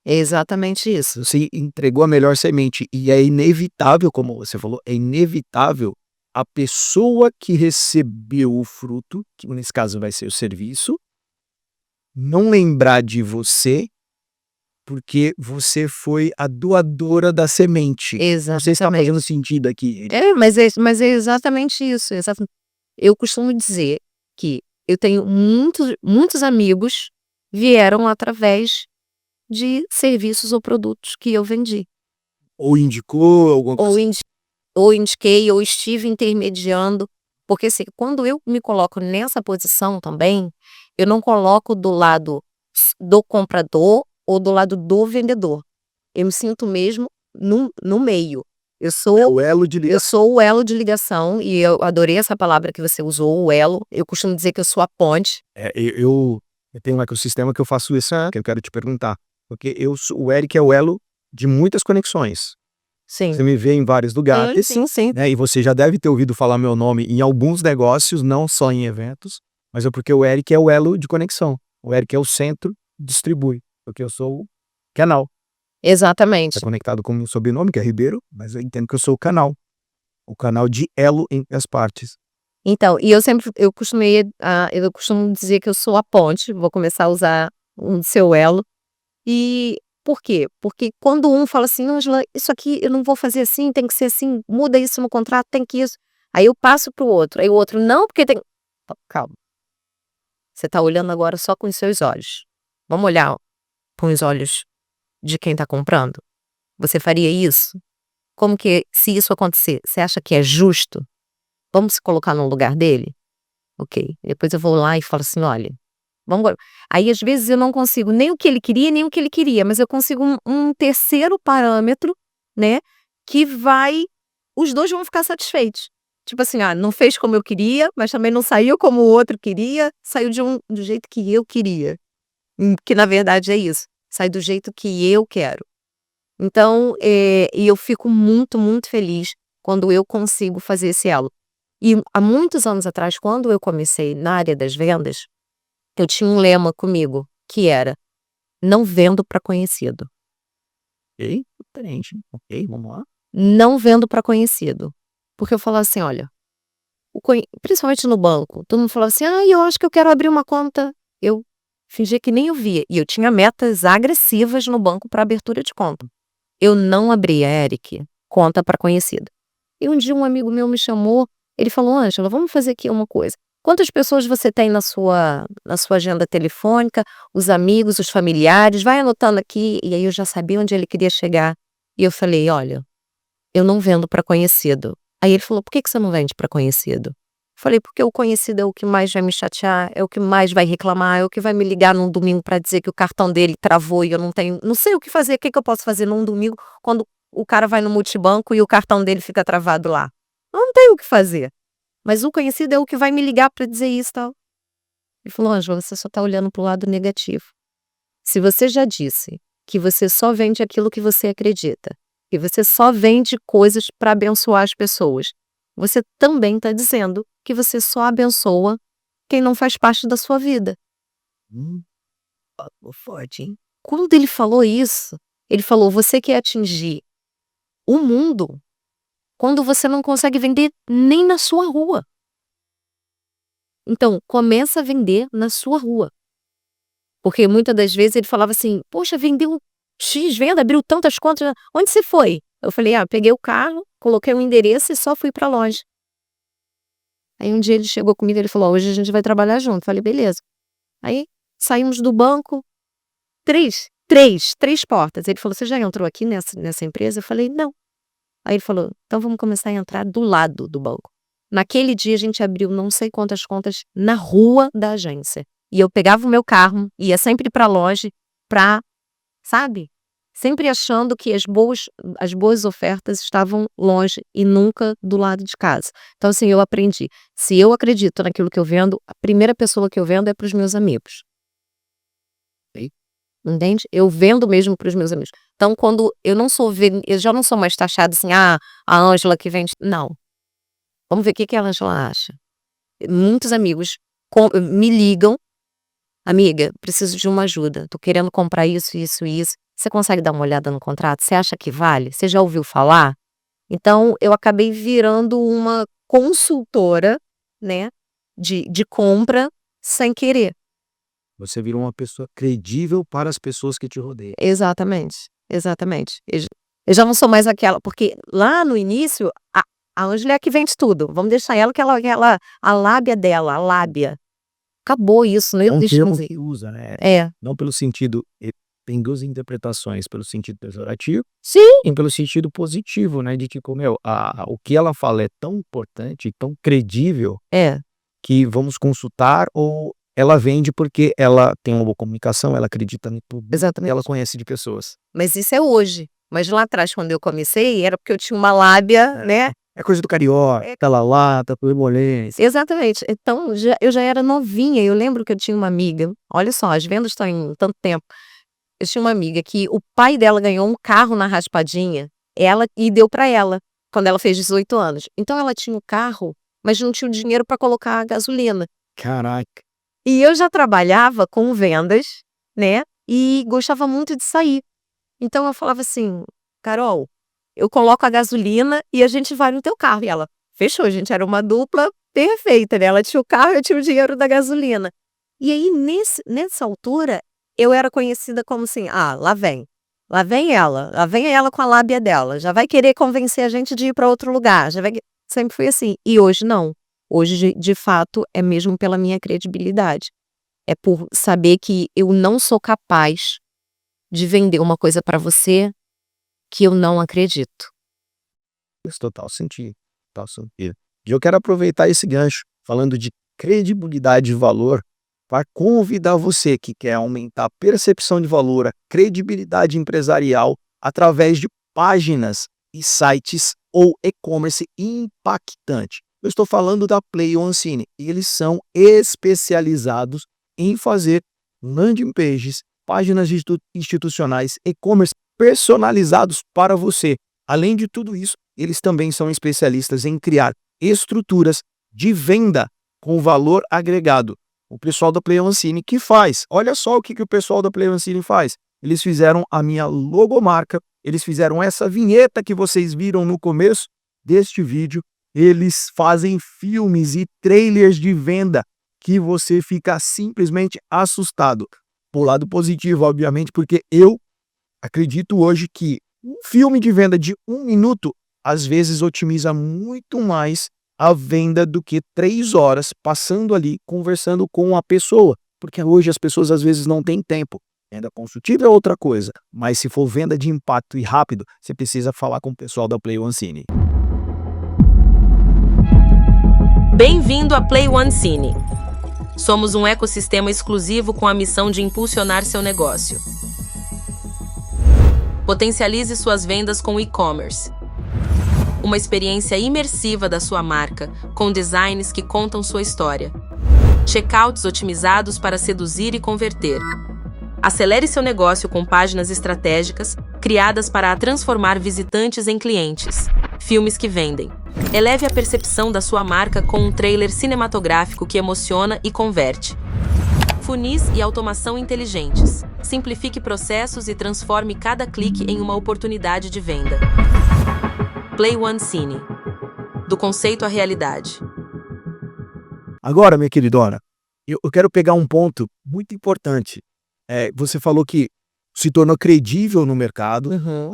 É exatamente isso. Você entregou a melhor semente e é inevitável, como você falou, é inevitável a pessoa que recebeu o fruto, que nesse caso vai ser o serviço, não lembrar de você, porque você foi a doadora da semente. Não sei se está fazendo Exatamente. sentido aqui. Mas é exatamente isso, eu costumo dizer que eu tenho muitos amigos vieram através de serviços ou produtos que eu vendi, Ou indicou alguma ou coisa. indi ou indiquei, ou estive intermediando, porque assim, quando eu me coloco nessa posição também, eu não coloco do lado do comprador ou do lado do vendedor. Eu me sinto mesmo no meio. Eu É sou o elo de eu ligação. sou o elo de ligação, e eu adorei essa palavra que você usou, o elo. Eu costumo dizer que eu sou a ponte. Eu tenho um ecossistema que eu faço isso, que eu quero te perguntar, porque o Eric é o elo de muitas conexões. Sim. Você me vê em vários Sim, lugares, sim, sim. né, e você já deve ter ouvido falar meu nome em alguns negócios, não só em eventos, mas é porque o Eric é o elo de conexão. O Eric é o centro, distribui, porque eu sou o canal. Tá Exatamente. conectado com o meu sobrenome, que é Ribeiro, mas eu entendo que eu sou o canal de elo entre as partes. Então, e eu costumo dizer que eu sou a ponte, vou começar a usar um seu elo. E por quê? Porque quando um fala assim: "Ângela, isso aqui eu não vou fazer assim, tem que ser assim, muda isso no contrato, tem que isso". Aí eu passo para o outro, aí o outro: "Não, porque tem". Calma, você está olhando agora só com os seus olhos. Vamos olhar com os olhos de quem está comprando? Você faria isso? Como que se isso acontecer, você acha que é justo? Vamos se colocar no lugar dele? Ok. Depois eu vou lá e falo assim: "Olha, vamos embora. Aí, às vezes, eu não consigo nem o que ele queria, nem o que ele queria, mas eu consigo um terceiro parâmetro, né, que os 2 vão ficar satisfeitos. Tipo assim, não fez como eu queria, mas também não saiu como o outro queria, saiu do jeito que eu queria. Que na verdade é isso, sai do jeito que eu quero. Então, e eu fico muito, muito feliz quando eu consigo fazer esse elo. E há muitos anos atrás, quando eu comecei na área das vendas, eu tinha um lema comigo, que era: "Não vendo para conhecido". Ok, diferente. Ok, vamos lá. Não vendo para conhecido. Porque eu falava assim: "Olha", principalmente no banco, todo mundo falava assim: "Ai, eu acho que eu quero abrir uma conta". Eu fingia que nem eu via. E eu tinha metas agressivas no banco para abertura de conta. Eu não abria, Eric, conta para conhecido. E um dia um amigo meu me chamou, ele falou: "Ângela, vamos fazer aqui uma coisa. Quantas pessoas você tem na sua agenda telefônica, os amigos, os familiares, vai anotando aqui". E aí eu já sabia onde ele queria chegar. E eu falei: "Olha, eu não vendo para conhecido". Aí ele falou: "Por que que você não vende para conhecido?". Falei: "Porque o conhecido é o que mais vai me chatear, é o que mais vai reclamar, é o que vai me ligar num domingo para dizer que o cartão dele travou e eu não sei o que fazer. O que que eu posso fazer num domingo quando o cara vai no multibanco e o cartão dele fica travado lá? Eu não tenho o que fazer. Mas o conhecido é o que vai me ligar para dizer isso, e tal". Ele falou: "Ângela, você só está olhando para o lado negativo. Se você já disse que você só vende aquilo que você acredita, que você só vende coisas para abençoar as pessoas, você também está dizendo que você só abençoa quem não faz parte da sua vida". Hum, Papo forte, hein? Quando ele falou isso, ele falou: "Você quer atingir o mundo quando você não consegue vender nem na sua rua. Então, começa a vender na sua rua". Porque muitas das vezes ele falava assim: "Poxa, vendeu X venda, abriu tantas contas, onde você foi?". Eu falei: peguei o carro, coloquei o endereço e só fui pra loja". Aí um dia ele chegou comigo, ele falou: "Hoje a gente vai trabalhar junto". Falei: "Beleza". Aí saímos do banco, três portas. Ele falou: "Você já entrou aqui nessa empresa?". Eu falei: "Não". Aí ele falou: "Então vamos começar a entrar do lado do banco". Naquele dia a gente abriu não sei quantas contas na rua da agência. E eu pegava o meu carro, ia sempre pra loja pra, sabe, sempre achando que as boas ofertas estavam longe e nunca do lado de casa. Então assim, eu aprendi, se eu acredito naquilo que eu vendo, a primeira pessoa que eu vendo é para os meus amigos. Ok. Entende? Eu vendo mesmo para os meus amigos. Então quando eu já não sou mais taxada assim: a Ângela que vende", não. Vamos ver o que que a Ângela acha. Muitos amigos me ligam: "Amiga, preciso de uma ajuda, tô querendo comprar isso, isso e isso. Você consegue dar uma olhada no contrato? Você acha que vale? Você já ouviu falar?". Então eu acabei virando uma consultora, né, de compra sem querer. Você virou uma pessoa credível para as pessoas que te rodeiam. Exatamente, exatamente. Eu já não sou mais aquela, porque lá no início a Ângela é a que vende tudo, vamos deixar ela, que ela a lábia dela, a lábia. Acabou isso, não É um existe termo mais isso. que usa, né, É. não pelo sentido tem 2 interpretações, pelo sentido pejorativo Sim. e pelo sentido positivo, né, de tipo, meu, o que ela fala é tão importante, tão credível, É, que vamos consultar ou ela vende porque ela tem uma boa comunicação, ela acredita no produto que ela exatamente. conhece de pessoas. Mas isso é hoje. Mas lá atrás, quando eu comecei, era porque eu tinha uma lábia, né. É coisa do carioca, É, tá lá, tá turbulência. exatamente. Então eu já era novinha, eu lembro que eu tinha uma amiga, olha só, as vendas estão em tanto tempo. Eu tinha uma amiga que o pai dela ganhou um carro na raspadinha, e deu para ela, quando ela fez 18 anos. Então ela tinha o carro, mas não tinha o dinheiro para colocar a gasolina. Caraca, E eu já trabalhava com vendas, né, e gostava muito de sair. Então eu falava assim: "Carol, eu coloco a gasolina e a gente vai no teu carro". E ela: "Fechou". A gente era uma dupla perfeita, né, ela tinha o carro, eu tinha o dinheiro da gasolina. E aí nessa altura, eu era conhecida como assim: "Ah, lá vem ela com a lábia dela, já vai querer convencer a gente de ir para outro lugar, já vai que", sempre fui assim. E hoje não. Hoje de fato é mesmo pela minha credibilidade. É por saber que eu não sou capaz de vender uma coisa para você que eu não acredito. faz total sentido, total sentido. E eu quero aproveitar esse gancho, falando de credibilidade e valor, para convidar você que quer aumentar a percepção de valor, a credibilidade empresarial através de páginas e sites ou e-commerce impactante. Eu estou falando da Play Oncine. Eles são especializados em fazer landing pages, páginas institucionais, e-commerce personalizados para você. Além de tudo isso, eles também são especialistas em criar estruturas de venda com valor agregado. O pessoal da Play Oncine que faz. Olha só o que o pessoal da Play Oncine faz. Eles fizeram a minha logomarca, eles fizeram essa vinheta que vocês viram no começo deste vídeo. Eles fazem filmes e trailers de venda que você fica simplesmente assustado. Por lado positivo, obviamente, porque eu acredito hoje que um filme de venda de 1 minuto, às vezes, otimiza muito mais a venda do que 3 horas passando ali, conversando com a pessoa. Porque hoje as pessoas, às vezes, não têm tempo. Venda consultiva é outra coisa. Mas se for venda de impacto e rápido, você precisa falar com o pessoal da Play Oncine. Bem-vindo à Play Oncine. Somos um ecossistema exclusivo com a missão de impulsionar seu negócio. Potencialize suas vendas com e-commerce. Uma experiência imersiva da sua marca, com designs que contam sua história. Checkouts otimizados para seduzir e converter. Acelere seu negócio com páginas estratégicas, criadas para transformar visitantes em clientes. Filmes que vendem. Eleve a percepção da sua marca com um trailer cinematográfico que emociona e converte. Funis e automação inteligentes. Simplifique processos e transforme cada clique em uma oportunidade de venda. Play Oncine. Do conceito à realidade. Agora, minha queridona, eu quero pegar um ponto muito importante. Você falou que se tornou credível no mercado.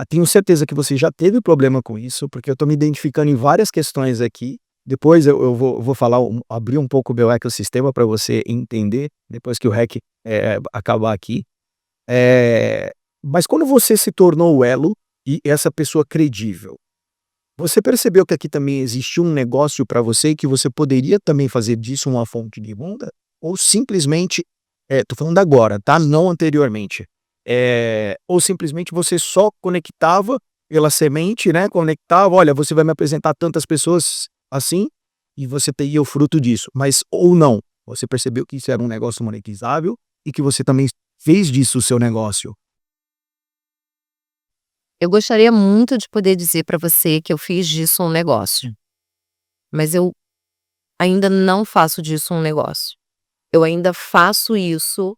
Tenho certeza que você já teve problema com isso, porque eu estou me identificando em várias questões aqui. Depois eu vou falar, abrir um pouco o meu ecossistema para você entender, depois que o REC acabar aqui. Mas quando você se tornou o elo e essa pessoa credível, você percebeu que aqui também existe um negócio para você e que você poderia também fazer disso uma fonte de renda? Ou simplesmente, tô falando agora, tá? Não anteriormente. Ou simplesmente você só conectava pela semente, né? Conectava, olha, você vai me apresentar tantas pessoas assim e você teria o fruto disso. Mas ou não, você percebeu que isso era um negócio monetizável e que você também fez disso o seu negócio. Eu gostaria muito de poder dizer para você que eu fiz disso um negócio, mas eu ainda não faço disso um negócio. Eu ainda faço isso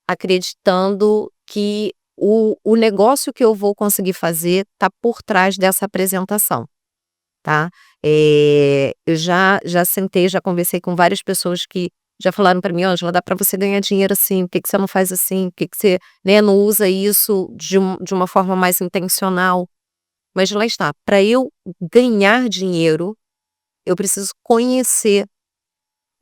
acreditando que o negócio que eu vou conseguir fazer está por trás dessa apresentação, tá? Eu já sentei, já conversei com várias pessoas que já falaram para mim: "Ângela, dá para você ganhar dinheiro assim, por que você não faz assim? Por que você, né, não usa isso de uma forma mais intencional?" Mas lá está, para eu ganhar dinheiro, eu preciso conhecer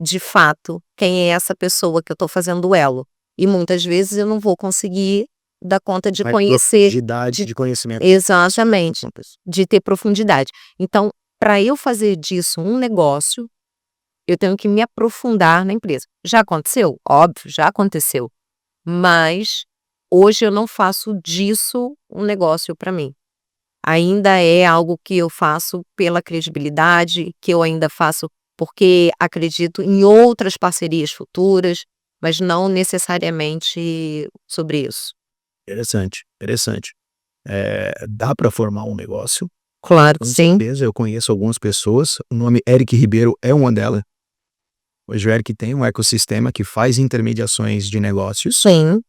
de fato quem é essa pessoa que eu estou fazendo o elo. E muitas vezes eu não vou conseguir dar conta de Mais conhecer. profundidade de conhecimento. Exatamente, de ter profundidade. Então, para eu fazer disso um negócio, eu tenho que me aprofundar na empresa. Já aconteceu? Óbvio, já aconteceu. Mas hoje eu não faço disso um negócio para mim. Ainda é algo que eu faço pela credibilidade, que eu ainda faço porque acredito em outras parcerias futuras, mas não necessariamente sobre isso. Interessante, interessante. Dá para formar um negócio? Claro Com que sim. certeza, eu conheço algumas pessoas. O nome Eric Ribeiro é uma delas. Hoje o Eric tem um ecossistema que faz intermediações de negócios. Sim.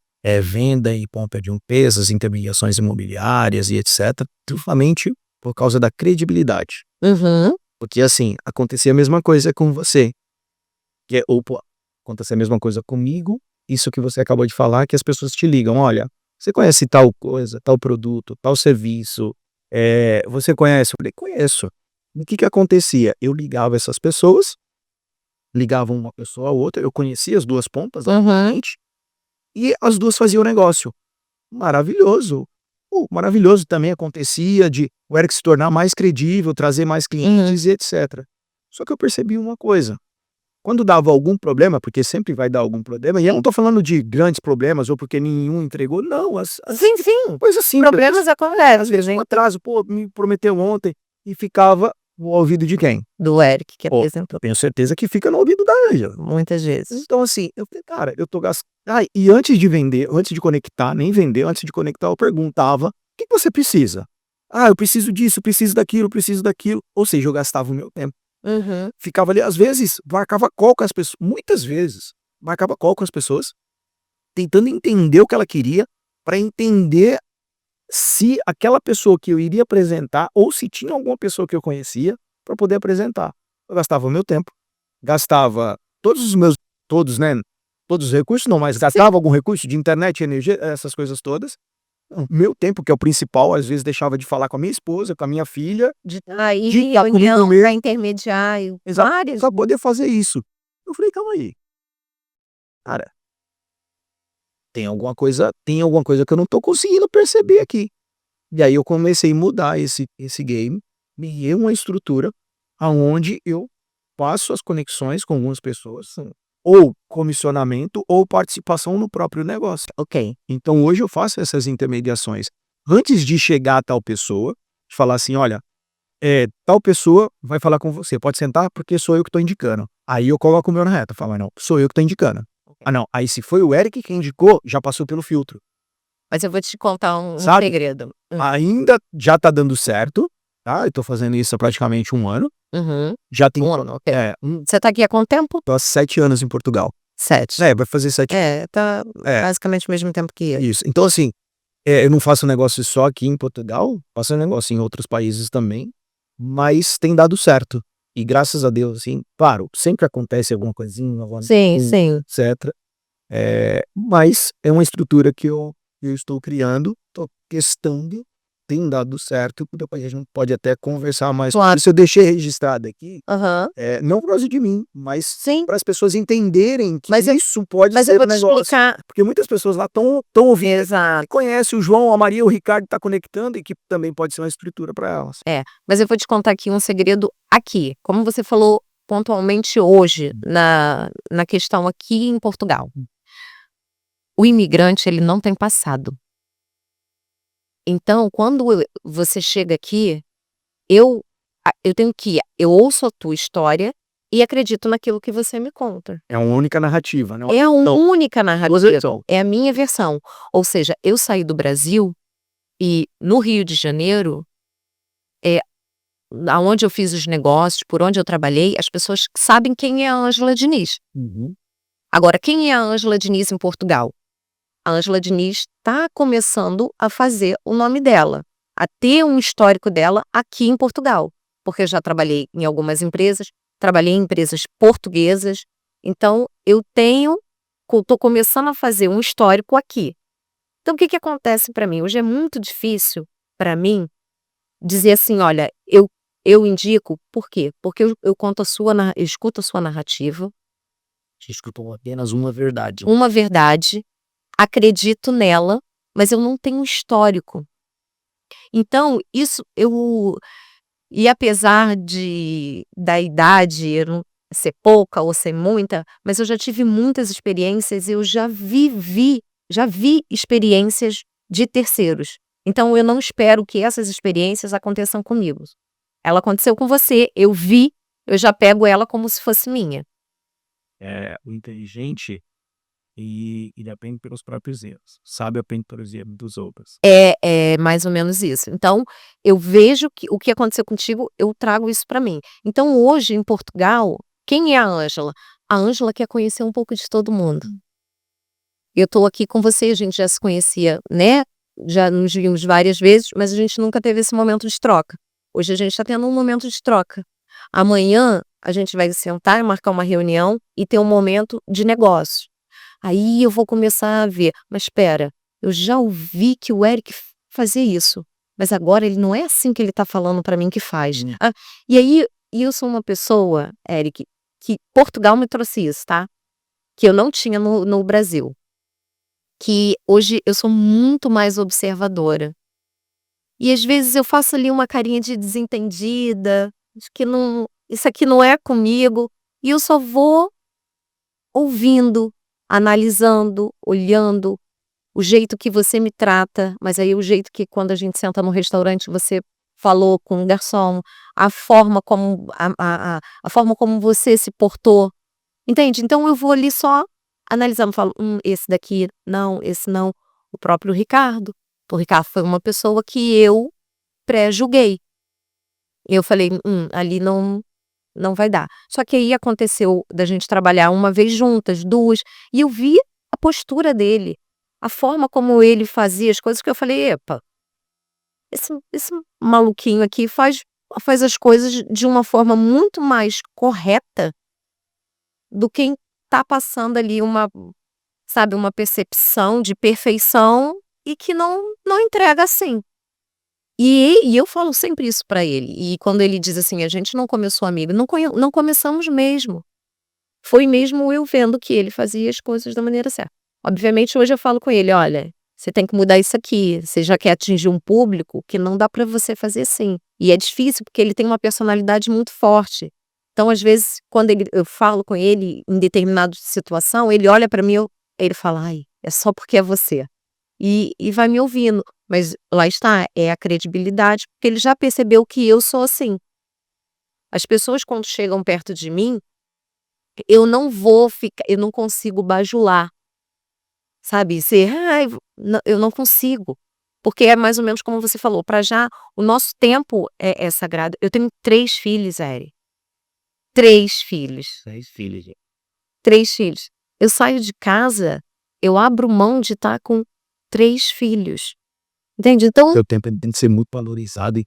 Venda e compra de empresas, intermediações imobiliárias e etc. Justamente por causa da credibilidade. Porque assim, acontecia a mesma coisa com você. Acontecia a mesma coisa comigo. Isso que você acabou de falar, que as pessoas te ligam: olha, você conhece tal coisa, tal produto, tal serviço? Você conhece? Eu falei: conheço. E o que acontecia? Eu ligava essas pessoas, ligavam uma pessoa a outra, eu conhecia as duas pontas da frente, e as duas faziam negócio. Maravilhoso. Maravilhoso também acontecia de o Eric se tornar mais credível, trazer mais clientes e etc. Só que eu percebi uma coisa. quando dava algum problema, porque sempre vai dar algum problema, e eu não tô falando de grandes problemas ou porque nenhum entregou, não, Sim. coisas simples. Problemas acontecem, Às vezes um gente. atraso, pô, me prometeu ontem, e ficava no ouvido de quem? Do Eric, que Pô, apresentou eu tenho certeza que fica no ouvido da Ângela. muitas vezes. Então assim, eu falei: "Cara, eu tô gastando". E antes de vender, antes de conectar, nem vender, antes de conectar eu perguntava: "O que que você precisa?". "Ah, eu preciso disso, eu preciso daquilo, eu preciso daquilo". Ou seja, eu gastava o meu tempo. Uhum. Ficava ali, às vezes, marcava call com as pessoas, muitas vezes, marcava call com as pessoas, tentando entender o que ela queria, para entender se aquela pessoa que eu iria apresentar ou se tinha alguma pessoa que eu conhecia para poder apresentar. Eu gastava o meu tempo, gastava todos os meus todos, né, todos os recursos não, mas gastava algum recurso de internet, energia, essas coisas todas. O meu tempo, que é o principal, às vezes deixava de falar com a minha esposa, com a minha filha, De de estar comigo reunião mesmo. para intermediário, Exato, várias. pra poder fazer isso. Eu falei: "Calma aí, cara, tem alguma coisa que eu não tô conseguindo perceber aqui". E aí eu comecei a mudar esse game, criei uma estrutura aonde eu faço as conexões com algumas pessoas, ou comissionamento ou participação no próprio negócio. Ok. Então hoje eu faço essas intermediações. Antes de chegar a tal pessoa, de falar assim: "Olha, tal pessoa vai falar com você, pode sentar porque sou eu que estou indicando". Aí eu coloco o meu na reta, falo: "Ah, não, sou eu que estou indicando". "Ah, não, aí se foi o Eric que indicou, já passou pelo filtro", Mas eu vou te contar um sabe? segredo. Ainda já tá dando certo, tá, eu tô fazendo isso há praticamente 1 ano, Uhum. já tem 1 ano, ok. é, Você tá aqui há quanto tempo? tô há 7 anos em Portugal. 7. É, vai fazer 7. Tá É, basicamente o mesmo tempo que eu. isso. Então assim, eu não faço negócio só aqui em Portugal, faço negócio em outros países também, mas tem dado certo. E graças a Deus, assim, claro, sempre acontece alguma coisinha, alguma Sim. etcétera, mas é uma estrutura que eu estou criando, tô testando, tem dado certo, depois a gente pode até conversar mais sobre Claro. isso. Eu deixei registrado aqui, Aham. não por causa de mim, mas Sim. para as pessoas entenderem que Mas isso pode eu ser vou um te negócio. explicar. Porque muitas pessoas lá estão ouvindo, Exato. conhece o João, a Maria, o Ricardo tá conectando e que também pode ser uma estrutura para elas. Mas eu vou te contar aqui um segredo aqui, como você falou pontualmente hoje na questão aqui em Portugal. O imigrante, ele não tem passado. Então, quando você chega aqui, eu eu ouço a tua história e acredito naquilo que você me conta. É uma única narrativa, né? É a única narrativa, versões. é a minha versão. Ou seja, eu saí do Brasil e no Rio de Janeiro, aonde eu fiz os negócios, por onde eu trabalhei, as pessoas sabem quem é a Ângela Diniz. Uhum. Agora, quem é a Ângela Diniz em Portugal? A Ângela Diniz está começando a fazer o nome dela, a ter um histórico dela aqui em Portugal, porque eu já trabalhei em algumas empresas, trabalhei em empresas portuguesas, então eu estou começando a fazer um histórico aqui. Então o que acontece para mim? Hoje é muito difícil para mim dizer assim, olha, eu indico, por quê? Porque eu conto eu escuto a sua narrativa, Você escutou apenas uma verdade. uma verdade, acredito nela, mas eu não tenho histórico. Então, e apesar da idade eu não ser pouca ou ser muita, mas eu já tive muitas experiências, eu já vi experiências de terceiros. Então eu não espero que essas experiências aconteçam comigo. Ela aconteceu com você, eu vi, eu já pego ela como se fosse minha. O inteligente e aprende pelos próprios erros, sabe, aprende pelos erros dos outros. É mais ou menos isso. Então, eu vejo que o que aconteceu contigo, eu trago isso para mim. Então, hoje, em Portugal, quem é a Ângela? A Ângela quer conhecer um pouco de todo mundo. Eu estou aqui com você, a gente já se conhecia, né? Já nos vimos várias vezes, mas a gente nunca teve esse momento de troca. Hoje a gente está tendo um momento de troca. Amanhã a gente vai sentar e marcar uma reunião e ter um momento de negócio. Aí eu vou começar a ver, mas espera, eu já ouvi que o Eric fazia isso, mas agora ele não é assim que ele está falando para mim que faz. E aí, eu sou uma pessoa, Eric, que Portugal me trouxe isso, tá? Que eu não tinha no Brasil. Que hoje eu sou muito mais observadora. E às vezes eu faço ali uma carinha de desentendida, acho que não, isso aqui não é comigo, e eu só vou ouvindo, analisando, olhando o jeito que você me trata, mas aí o jeito que quando a gente senta no restaurante você falou com o garçom, a forma como a forma como você se portou, entende? Então eu vou ali só analisando, falo: esse daqui não, esse não". O próprio Ricardo. O Ricardo foi uma pessoa que eu pré-julguei. Eu falei: ali não vai dar". Só que aí aconteceu da gente trabalhar uma vez juntas, 2, e eu vi a postura dele, a forma como ele fazia as coisas, que eu falei: "Epa, esse maluquinho aqui faz as coisas de uma forma muito mais correta do quem tá passando ali sabe, uma percepção de perfeição e que não entrega assim". E eu falo sempre isso pra ele, e quando ele diz assim: "A gente não começou amigo", não começamos mesmo. Foi mesmo eu vendo que ele fazia as coisas da maneira certa. Obviamente hoje eu falo com ele: "Olha, você tem que mudar isso aqui, você já quer atingir um público que não dá pra você fazer assim". E é difícil porque ele tem uma personalidade muito forte. Então às vezes quando eu falo com ele em determinada situação, ele olha pra mim, ele fala: "Ai, é só porque é você". E vai me ouvindo, mas lá está, é a credibilidade, porque ele já percebeu que eu sou assim. As pessoas quando chegam perto de mim, eu não consigo bajular, sabe, "Ai", eu não consigo, porque é mais ou menos como você falou, para já o nosso tempo é sagrado. Eu tenho 3 filhos, Eri, 3 filhos, 6 filhos, gente. 3 filhos. Eu saio de casa, eu abro mão de estar com 3 filhos, entende? Então Seu tempo tem que ser muito valorizado e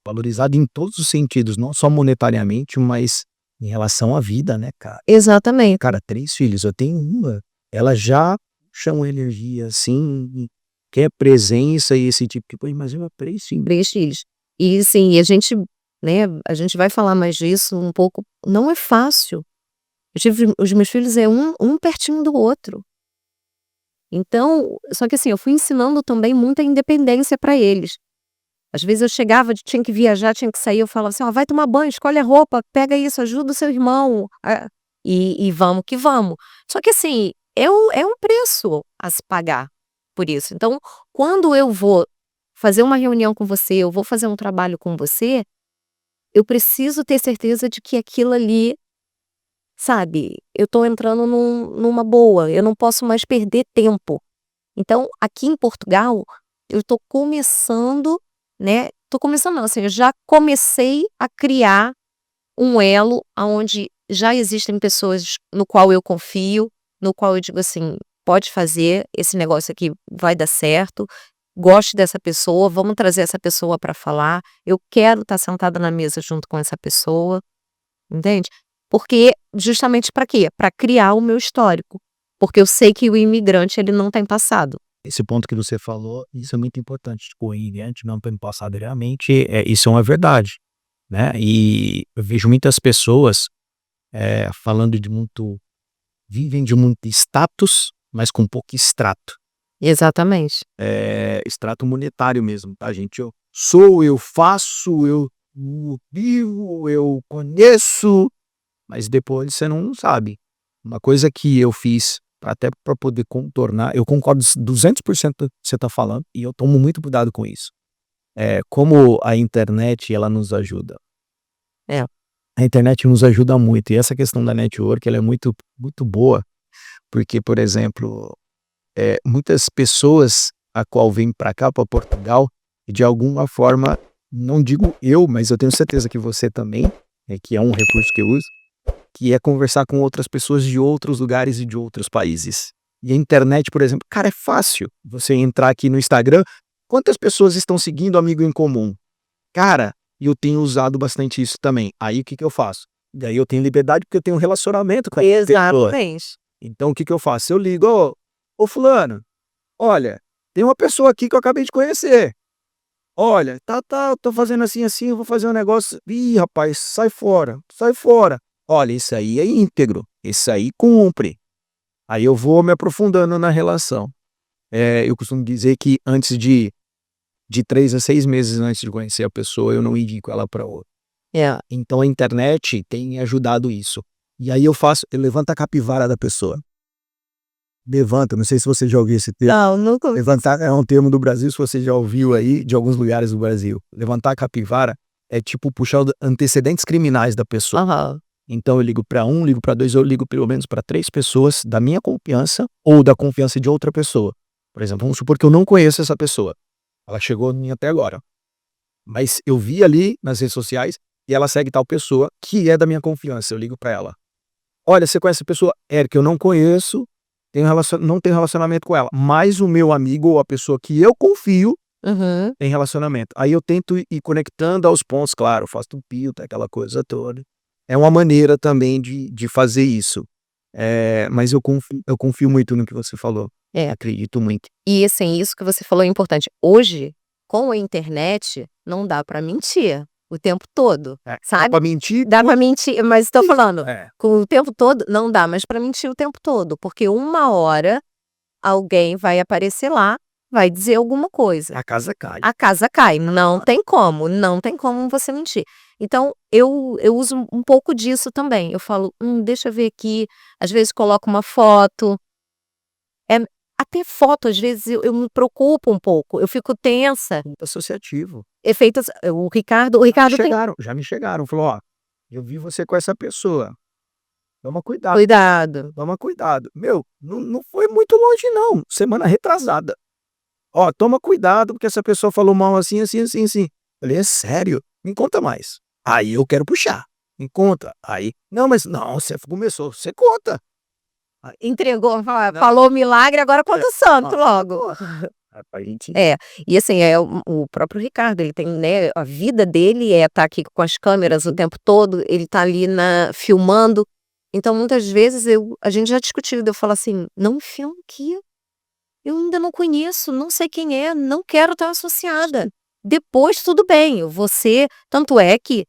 valorizado em todos os sentidos, não só monetariamente, mas em relação à vida, né, cara. exatamente. Cara, 3 filhos, eu tenho uma, ela já chama energia, assim, quer presença e esse tipo de coisa, mas eu 3 filhos. 3 filhos. E assim, a gente, né, a gente vai falar mais disso um pouco, não é fácil. Eu tive os meus filhos um pertinho do outro. Então, só que assim, eu fui ensinando também muita independência para eles. Às vezes eu chegava, tinha que viajar, tinha que sair, eu falava assim: "Ó, vai tomar banho, escolhe a roupa, pega isso, ajuda o seu irmão, e vamos que vamos". Só que assim, é um preço a se pagar por isso. Então, quando eu vou fazer uma reunião com você, eu vou fazer um trabalho com você, eu preciso ter certeza de que aquilo ali, sabe, eu tô entrando numa boa, eu não posso mais perder tempo. Então, aqui em Portugal, eu tô começando, né, tô começando não, assim, eu já comecei a criar um elo aonde já existem pessoas no qual eu confio, no qual eu digo assim: "Pode fazer, esse negócio aqui vai dar certo, gosto dessa pessoa, vamos trazer essa pessoa para falar, eu quero estar sentada na mesa junto com essa pessoa", entende? Porque justamente para quê? Para criar o meu histórico, porque eu sei que o imigrante ele não tem passado. Esse ponto que você falou, isso é muito importante, tipo, o imigrante não tem passado realmente, isso é uma verdade, né, e eu vejo muitas pessoas, falando de muito vivem de muito status, mas com pouco extrato. Exatamente. Extrato monetário mesmo, tá, gente? Eu sou, eu faço, eu vivo, eu conheço, mas depois você não sabe. Uma coisa que eu fiz até para poder contornar, eu concordo 200% com o que você está falando e eu tomo muito cuidado com isso. Como a internet ela nos ajuda. É. A internet nos ajuda muito e essa questão da network ela é muito muito boa, porque, por exemplo, muitas pessoas a qual vêm para cá, para Portugal, e de alguma forma, não digo eu, mas eu tenho certeza que você também, que é um recurso que eu uso, que é conversar com outras pessoas de outros lugares e de outros países. E a internet, por exemplo, cara, é fácil você entrar aqui no Instagram, quantas pessoas estão seguindo amigo em comum? Cara, e eu tenho usado bastante isso também. Aí o que que eu faço? Daí eu tenho liberdade porque eu tenho um relacionamento com a pessoa. Exatamente. Então o que que eu faço? Eu ligo: "Ô fulano, olha, tem uma pessoa aqui que eu acabei de conhecer. Olha, tá, eu tô fazendo assim, assim, eu vou fazer um negócio. Ih, rapaz, sai fora, sai fora. Olha, isso aí é íntegro, isso aí cumpre". Aí eu vou me aprofundando na relação. Eu costumo dizer que antes de 3 a 6 meses antes de conhecer a pessoa, eu não indico ela para outra. É. Então a internet tem ajudado isso. E aí eu levanto a capivara da pessoa. Levanta, não sei se você já ouviu esse termo. Não, nunca ouvi. Levantar é um termo do Brasil, se você já ouviu aí, de alguns lugares do Brasil. Levantar a capivara é tipo puxar antecedentes criminais da pessoa. Aham. Então eu ligo para um, ligo para dois, eu ligo pelo menos para 3 pessoas da minha confiança ou da confiança de outra pessoa. Por exemplo, vamos supor que eu não conheço essa pessoa. Ela chegou em mim até agora. Mas eu vi ali nas redes sociais e ela segue tal pessoa que é da minha confiança. Eu ligo para ela. Olha, você conhece a pessoa? Érica, eu não conheço, não tenho relacionamento com ela. Mas o meu amigo ou a pessoa que eu confio Uhum. tem relacionamento. Aí eu tento ir conectando aos pontos, claro, faço um filtro, aquela coisa toda. É uma maneira também de fazer isso. Mas eu confio muito no que você falou. É. Acredito muito. E assim, isso que você falou é importante. Hoje, com a internet, não dá pra mentir o tempo todo, Dá sabe? pra mentir? Dá pra mentir, mas estou falando, É. com o tempo todo, não dá mais pra mentir o tempo todo, porque uma hora alguém vai aparecer lá, vai dizer alguma coisa. A casa cai. A casa cai, não tem como você mentir. Então, eu uso um pouco disso também. Eu falo, deixa eu ver aqui, às vezes coloco uma foto. Até foto, às vezes, eu me preocupo um pouco, eu fico tensa. Muito associativo. Efeitos, o Ricardo tem Já me chegaram, falou, ó, eu vi você com essa pessoa. Toma cuidado, cuidado. toma cuidado. Meu, não foi muito longe não, semana retrasada. Ó, toma cuidado porque essa pessoa falou mal assim, assim, assim, assim. Falei, é sério? Me conta mais. Aí eu quero puxar. Me conta. Aí, não, você começou, você conta. Entregou, falou milagre, agora conta o santo logo. A gente... E assim, o próprio Ricardo, ele tem, né, a vida dele é estar aqui com as câmeras o tempo todo, ele tá ali filmando. Então, muitas vezes, a gente já discutiu, eu falo assim, não me filma aqui. Eu ainda não conheço, não sei quem é, não quero estar associada. Depois, tudo bem, tanto é que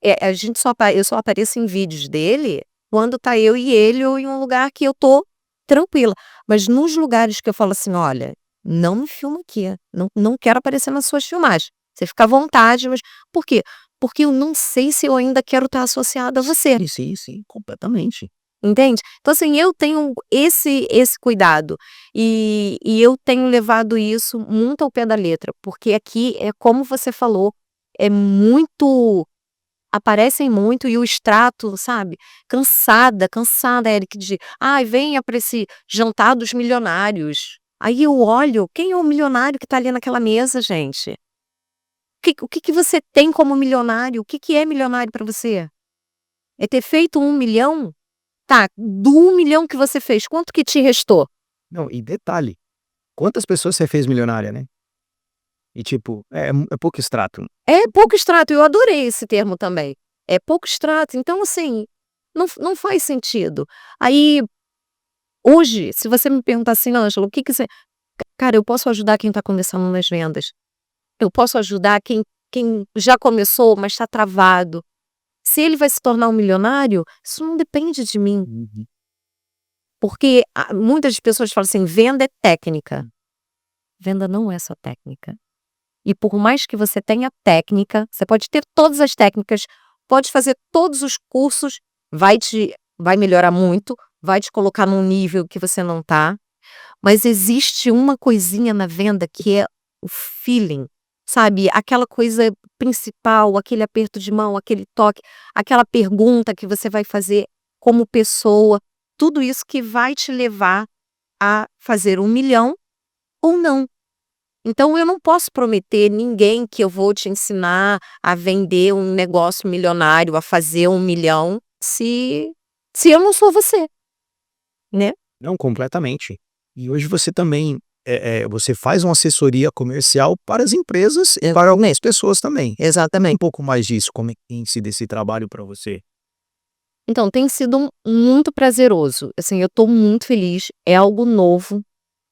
eu só apareço em vídeos dele quando tá eu e ele ou em um lugar que eu tô tranquila. Mas nos lugares que eu falo assim, olha, não me filma aqui, não quero aparecer nas suas filmagens. Você fica à vontade, mas por quê? Porque eu não sei se eu ainda quero estar associada a você. Sim, completamente. Entende? Então, assim, eu tenho esse cuidado e eu tenho levado isso muito ao pé da letra, porque aqui é como você falou, aparecem muito e o extrato, sabe? Cansada, Eric, ai, venha para esse jantar dos milionários. Aí eu olho, quem é o milionário que tá ali naquela mesa, gente? O que você tem como milionário? O que é milionário para você? É ter feito 1 milhão? Tá, do 1 milhão que você fez, quanto que te restou? Não, e detalhe, quantas pessoas você fez milionária, né? E tipo, é pouco extrato. É pouco extrato, eu adorei esse termo também. É pouco extrato, então assim, não faz sentido. Aí, hoje, se você me perguntar assim, Ângela, o que você... Cara, eu posso ajudar quem tá começando nas vendas. Eu posso ajudar quem já começou, mas tá travado. Se ele vai se tornar um milionário, isso não depende de mim. Uhum. Porque muitas pessoas falam assim, venda é técnica. Venda não é só técnica. E por mais que você tenha técnica, você pode ter todas as técnicas, pode fazer todos os cursos, vai melhorar muito, vai te colocar num nível que você não tá. Mas existe uma coisinha na venda que é o feeling, sabe? Aquela coisa principal, aquele aperto de mão, aquele toque, aquela pergunta que você vai fazer como pessoa, tudo isso que vai te levar a fazer 1 milhão ou não. Então, eu não posso prometer ninguém que eu vou te ensinar a vender um negócio milionário, a fazer 1 milhão, se eu não sou você, né? Não, completamente. E hoje você também, você faz uma assessoria comercial para as empresas e para algumas pessoas também. Exatamente. Um pouco mais disso, como é que tem sido esse trabalho para você? Então, tem sido muito prazeroso. Assim, eu tô muito feliz, é algo novo,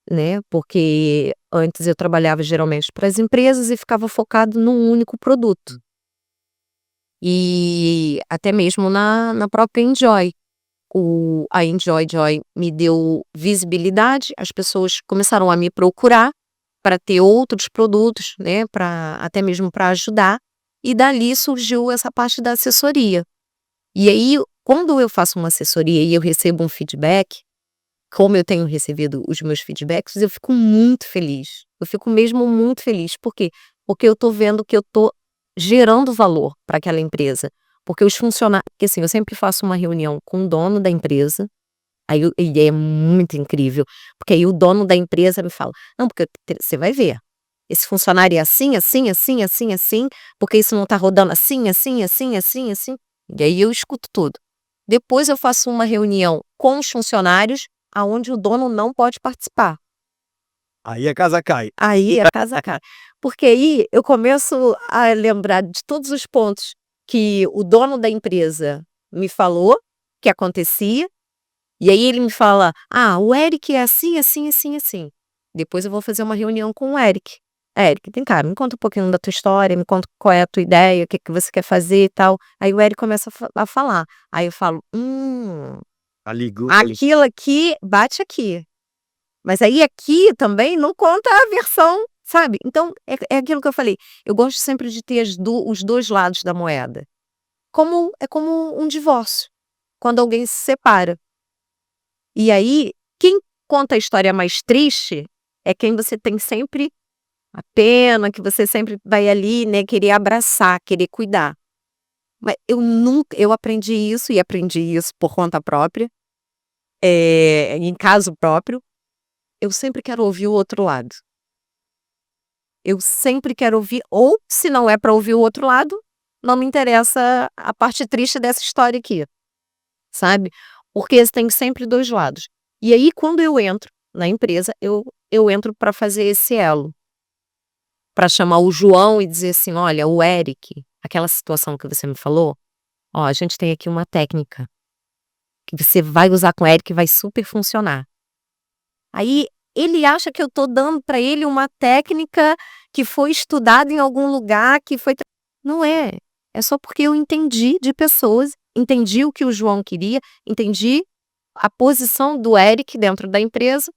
né? Porque antes eu trabalhava geralmente para as empresas e ficava focado num único produto. E até mesmo na própria Enjoy. A Enjoy Joy me deu visibilidade, as pessoas começaram a me procurar para ter outros produtos, né? Até mesmo para ajudar. e dali surgiu essa parte da assessoria. E aí, quando eu faço uma assessoria e eu recebo um feedback, como eu tenho recebido os meus feedbacks, eu fico muito feliz. Eu fico mesmo muito feliz. Por quê? Porque eu tô vendo que eu tô gerando valor para aquela empresa. Porque os funcionários, porque assim, eu sempre faço uma reunião com o dono da empresa, aí ele é muito incrível, porque aí o dono da empresa me fala, não, porque você vai ver, esse funcionário é assim, assim, assim, assim, assim, porque isso não tá rodando assim, assim, assim, assim, assim. E aí eu escuto tudo. Depois eu faço uma reunião com os funcionários, aonde o dono não pode participar. Aí a casa cai. Aí a casa cai. Porque aí eu começo a lembrar de todos os pontos que o dono da empresa me falou que acontecia, e aí ele me fala: "Ah, o Eric é assim, assim, assim, assim". Depois eu vou fazer uma reunião com o Eric. "Eric, vem cá, me conta um pouquinho da tua história, me conta qual é a tua ideia, o que que você quer fazer e tal". Aí o Eric começa a falar. Aí eu falo: Ligou ali. aquilo aqui bate aqui". Mas aí aqui também não conta a versão, sabe. Então é aquilo que eu falei, eu gosto sempre de ter os 2 lados da moeda. Como um divórcio, quando alguém se separa. E aí, quem conta a história mais triste, é quem você tem sempre a pena, que você sempre vai ali, né, querer abraçar, querer cuidar. Mas eu aprendi isso e aprendi isso por conta própria, em caso próprio, eu sempre quero ouvir o outro lado. Eu sempre quero ouvir, ou se não é para ouvir o outro lado, não me interessa a parte triste dessa história aqui, sabe. Porque tem sempre 2 lados. E aí quando eu entro na empresa, eu entro para fazer esse elo, para chamar o João e dizer assim: "Olha, o Eric, aquela situação que você me falou, ó, a gente tem aqui uma técnica, que você vai usar com o Eric e vai super funcionar". Aí ele acha que eu tô dando para ele uma técnica que foi estudada em algum lugar, que foi não é, é só porque eu entendi de pessoas, entendi o que o João queria, entendi a posição do Eric dentro da empresa,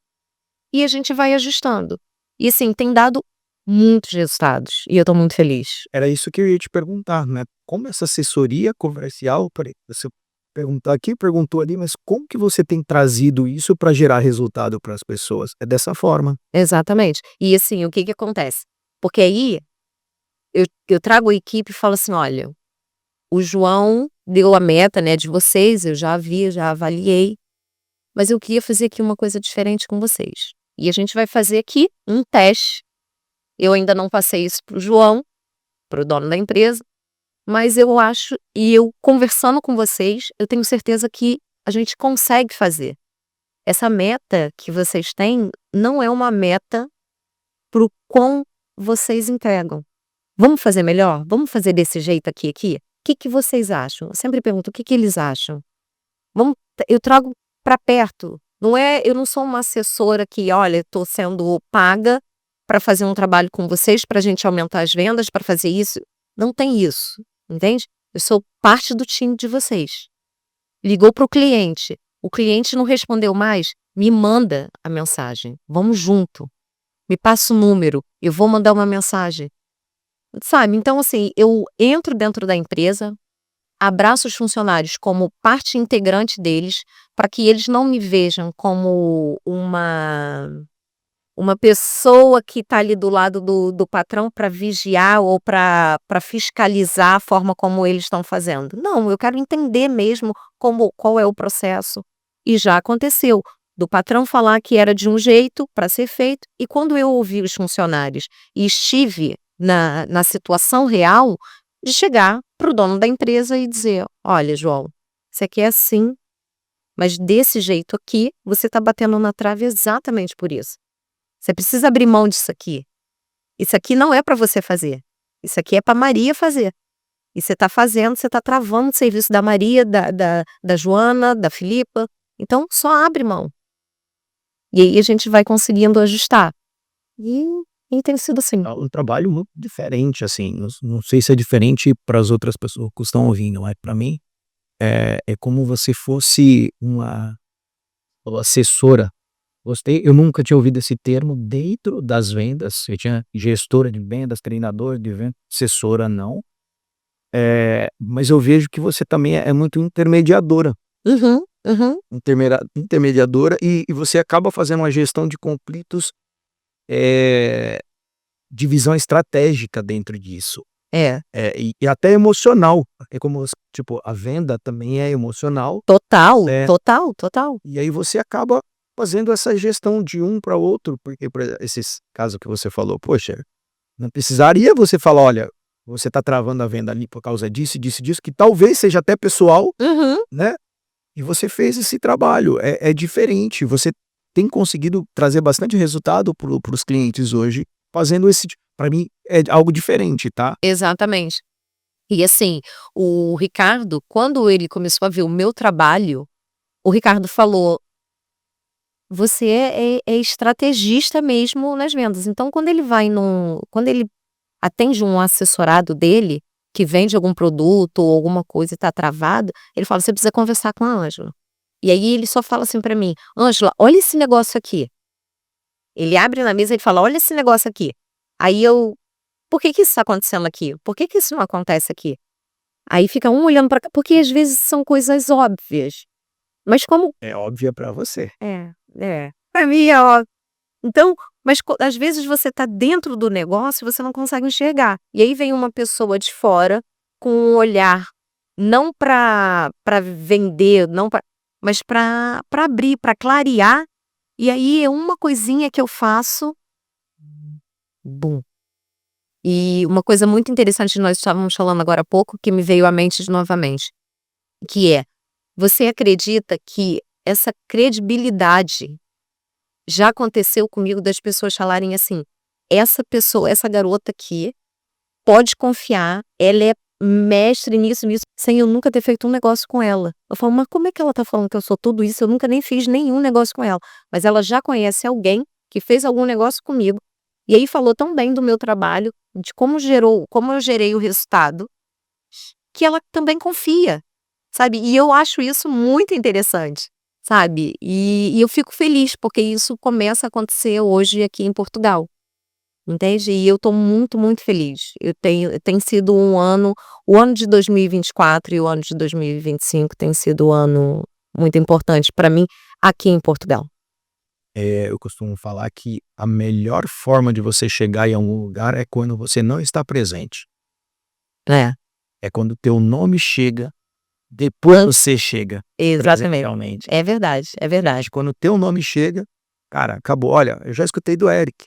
e a gente vai ajustando. E assim, tem dado muitos resultados, e eu tô muito feliz. Era isso que eu ia te perguntar, né, como essa assessoria comercial, você perguntar aqui, perguntou ali, mas como que você tem trazido isso para gerar resultado para as pessoas? É dessa forma. Exatamente. E assim, o que que acontece? Porque aí, eu trago a equipe e falo assim: "Olha, o João deu a meta, né, de vocês, eu já vi, já avaliei, mas eu queria fazer aqui uma coisa diferente com vocês. E a gente vai fazer aqui um teste. Eu ainda não passei isso para o João, para o dono da empresa, mas eu acho e eu conversando com vocês, eu tenho certeza que a gente consegue fazer. Essa meta que vocês têm não é uma meta para o quão vocês entregam. Vamos fazer melhor? Vamos fazer desse jeito aqui, aqui? O que que vocês acham?". Eu sempre pergunto: "O que que eles acham?". Vamos eu trago para perto, não é eu não sou uma assessora que: "Olha, estou sendo paga para fazer um trabalho com vocês, para a gente aumentar as vendas, para fazer isso". Não tem isso, entende? Eu sou parte do time de vocês. Ligou para o cliente não respondeu mais, me manda a mensagem, vamos junto, me passa o número, eu vou mandar uma mensagem, sabe. Então assim, eu entro dentro da empresa, abraço os funcionários como parte integrante deles, para que eles não me vejam como uma pessoa que está ali do lado do patrão para vigiar ou para fiscalizar a forma como eles estão fazendo. Não, eu quero entender mesmo qual é o processo. E já aconteceu, do patrão falar que era de um jeito para ser feito, e quando eu ouvi os funcionários e estive na situação real, de chegar para o dono da empresa e dizer: "Olha, João, isso aqui é assim, mas desse jeito aqui, você está batendo na trave exatamente por isso. Você precisa abrir mão disso aqui. Isso aqui não é para você fazer. Isso aqui é para Maria fazer. E você está fazendo, você está travando o serviço da Maria, da Joana, da Filipa. Então, só abre mão". E aí a gente vai conseguindo ajustar. E, e tem sido assim. É um trabalho muito diferente, assim, não sei se é diferente para as outras pessoas que estão ouvindo, mas para mim, é como você fosse uma assessora. Gostei, eu nunca tinha ouvido esse termo dentro das vendas, eu tinha gestora de vendas, treinador de vendas, assessora não. Mas eu vejo que você também é muito intermediadora. Uhum, uhum. Intermediadora e você acaba fazendo uma gestão de conflitos, eh, de visão estratégica dentro disso. É, E até emocional, é como tipo, a venda também é emocional, total, né, total, total. e aí você acaba fazendo essa gestão de um para outro, porque por esses casos que você falou, poxa, não precisaria você falar: "Olha, você está travando a venda ali por causa disso, disso, disso", que talvez seja até pessoal, Uhum. né. E você fez esse trabalho, é diferente, você tem conseguido trazer bastante resultado para os clientes hoje, fazendo esse para mim é algo diferente, tá. Exatamente. E assim, o Ricardo, quando ele começou a ver o meu trabalho, o Ricardo falou: "Você é estrategista mesmo nas vendas". Então quando ele atende um assessorado dele, que vende algum produto ou alguma coisa e tá travado, ele fala: "Você precisa conversar com a Ângela". E aí ele só fala assim pra mim: "Ângela, olha esse negócio aqui". Ele abre na mesa e ele fala: "Olha esse negócio aqui". Aí eu: "Por que que isso tá acontecendo aqui? Por que que isso não acontece aqui?". Aí fica um olhando pra cá porque às vezes são coisas óbvias, mas como É óbvia para você. pra mim é óbvio. Então, mas às vezes você tá dentro do negócio e você não consegue enxergar. E aí vem uma pessoa de fora com um olhar não pra vender, não pra mas pra abrir, pra clarear, e aí é uma coisinha que eu faço, bum. E uma coisa muito interessante, nós estávamos falando agora há pouco, que me veio à mente de novamente, que é: você acredita que essa credibilidade já aconteceu comigo das pessoas falarem assim: "Essa pessoa, essa garota aqui, pode confiar, ela é mestre nisso, nisso", sem eu nunca ter feito um negócio com ela. Eu falo: "Mas como é que ela tá falando que eu sou tudo isso? Eu nunca nem fiz nenhum negócio com ela". Mas ela já conhece alguém que fez algum negócio comigo, e aí falou tão bem do meu trabalho, de como eu gerei o resultado, que ela também confia, sabe. E eu acho isso muito interessante, sabe. E eu fico feliz, porque isso começa a acontecer hoje aqui em Portugal, entende. E eu tô muito, muito feliz. Tem sido o ano de 2024 e o ano de 2025 tem sido um ano muito importante para mim aqui em Portugal. Eu costumo falar que a melhor forma de você chegar em algum lugar é quando você não está presente. É, É quando o teu nome chega, depois você chega exatamente. presencialmente. É verdade, é verdade. Mas quando o teu nome chega, cara, acabou. Olha, eu já escutei do Eric,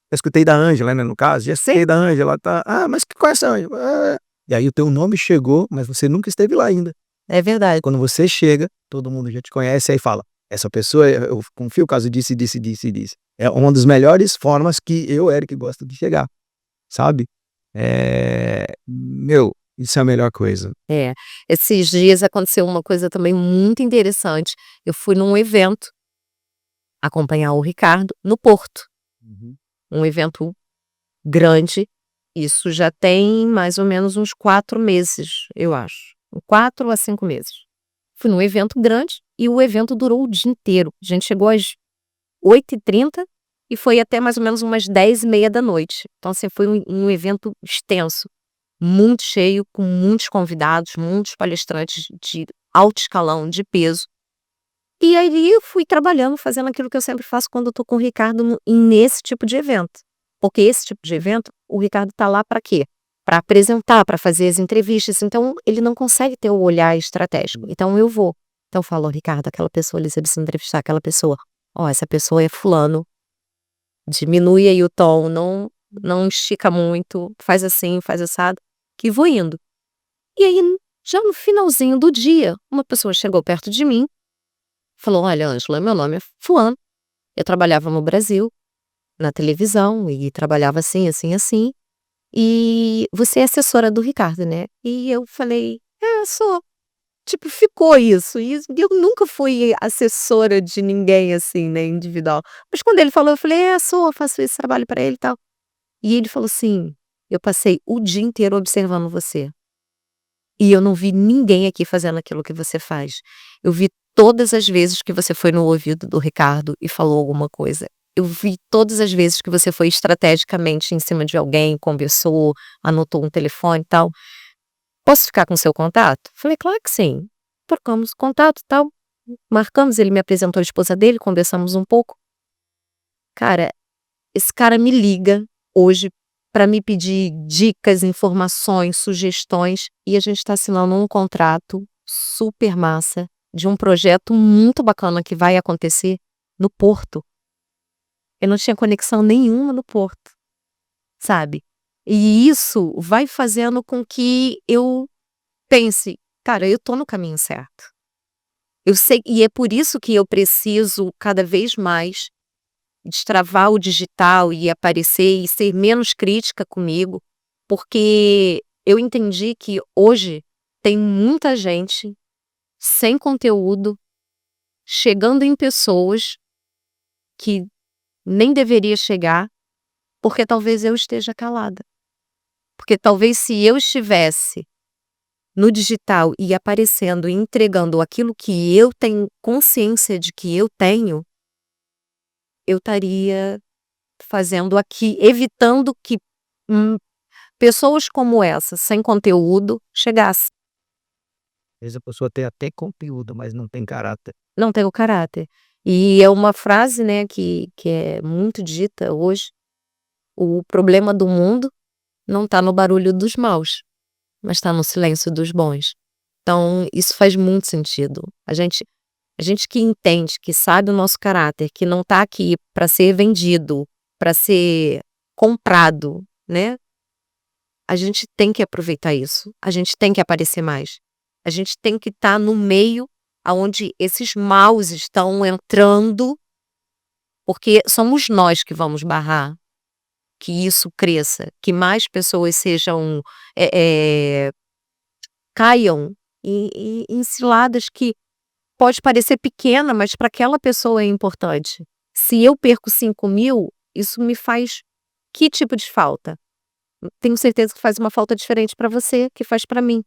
já escutei da Ângela, né, no caso, já Sim, escutei da Ângela, tá: "Ah, mas que conhece a Ângela?" E aí o teu nome chegou, mas você nunca esteve lá ainda. é verdade. Quando você chega, todo mundo já te conhece, aí fala: "Essa pessoa eu confio por causa disso, disso, disso disso". É uma das melhores formas que eu, Eric, gosto de chegar, sabe. Meu, isso é a melhor coisa. É. Esses dias aconteceu uma coisa também muito interessante. Eu fui num evento acompanhar o Ricardo no Porto, Uhum. um evento grande. Isso já tem mais ou menos uns 4 meses, eu acho, 4 a 5 meses. Fui num evento grande e o evento durou o dia inteiro. A gente chegou às 8h30 e foi até mais ou menos umas 10h30 da noite. Então, assim, foi um evento extenso, muito cheio, com muitos convidados, muitos palestrantes de alto escalão, de peso. E aí eu fui trabalhando, fazendo aquilo que eu sempre faço quando eu tô com o Ricardo nesse tipo de evento. Porque esse tipo de evento, o Ricardo tá lá para quê? Para apresentar, para fazer as entrevistas, então ele não consegue ter o olhar estratégico. Então eu vou. Então eu falo: "Ó, Ricardo, aquela pessoa ali, você precisa entrevistar aquela pessoa. Ó, essa pessoa é fulano, diminui aí o tom, não estica muito, faz assim, faz assado", que vou indo. E aí, já no finalzinho do dia, uma pessoa chegou perto de mim, falou: "Olha, Ângela, meu nome é fulano, eu trabalhava no Brasil, na televisão e trabalhava assim, assim, assim, e você é assessora do Ricardo, né?". E eu falei: "É, sou". Tipo, ficou isso, e eu nunca fui assessora de ninguém, assim, né, individual. Mas quando ele falou, eu falei: "É, sou, faço esse trabalho pra ele e tal". E ele falou assim: "Eu passei o dia inteiro observando você. E eu não vi ninguém aqui fazendo aquilo que você faz. Eu vi todas as vezes que você foi no ouvido do Ricardo e falou alguma coisa. Eu vi todas as vezes que você foi estrategicamente em cima de alguém, conversou, anotou um telefone e tal. posso ficar com seu contato? Falei, claro que sim. Trocamos contato e tal, marcamos, ele me apresentou a esposa dele, conversamos um pouco. Cara, esse cara me liga hoje para me pedir dicas, informações, sugestões, e a gente tá assinando um contrato super massa de um projeto muito bacana que vai acontecer no Porto. Eu não tinha conexão nenhuma no Porto, sabe? E isso vai fazendo com que eu pense, cara, eu tô no caminho certo. Eu sei, e é por isso que eu preciso cada vez mais destravar o digital e aparecer e ser menos crítica comigo, porque eu entendi que hoje tem muita gente sem conteúdo chegando em pessoas que nem deveria chegar, porque talvez eu esteja calada. Porque talvez se eu estivesse no digital e aparecendo e entregando aquilo que eu tenho consciência de que eu tenho, eu estaria fazendo aqui, evitando que pessoas como essa, sem conteúdo, chegassem. Às vezes a pessoa tem até conteúdo, mas não tem caráter. Não tem o caráter. E é uma frase, né, que é muito dita hoje: o problema do mundo não está no barulho dos maus, mas está no silêncio dos bons. Então, isso faz muito sentido. A gente que entende, que sabe o nosso caráter, que não está aqui para ser vendido, para ser comprado, né? A gente tem que aproveitar isso. A gente tem que aparecer mais. A gente tem que estar no meio aonde esses maus estão entrando, porque somos nós que vamos barrar que isso cresça, que mais pessoas sejam caiam em ciladas que pode parecer pequena, mas para aquela pessoa é importante. Se eu perco 5.000, isso me faz que tipo de falta? Tenho certeza que faz uma falta diferente para você, que faz para mim,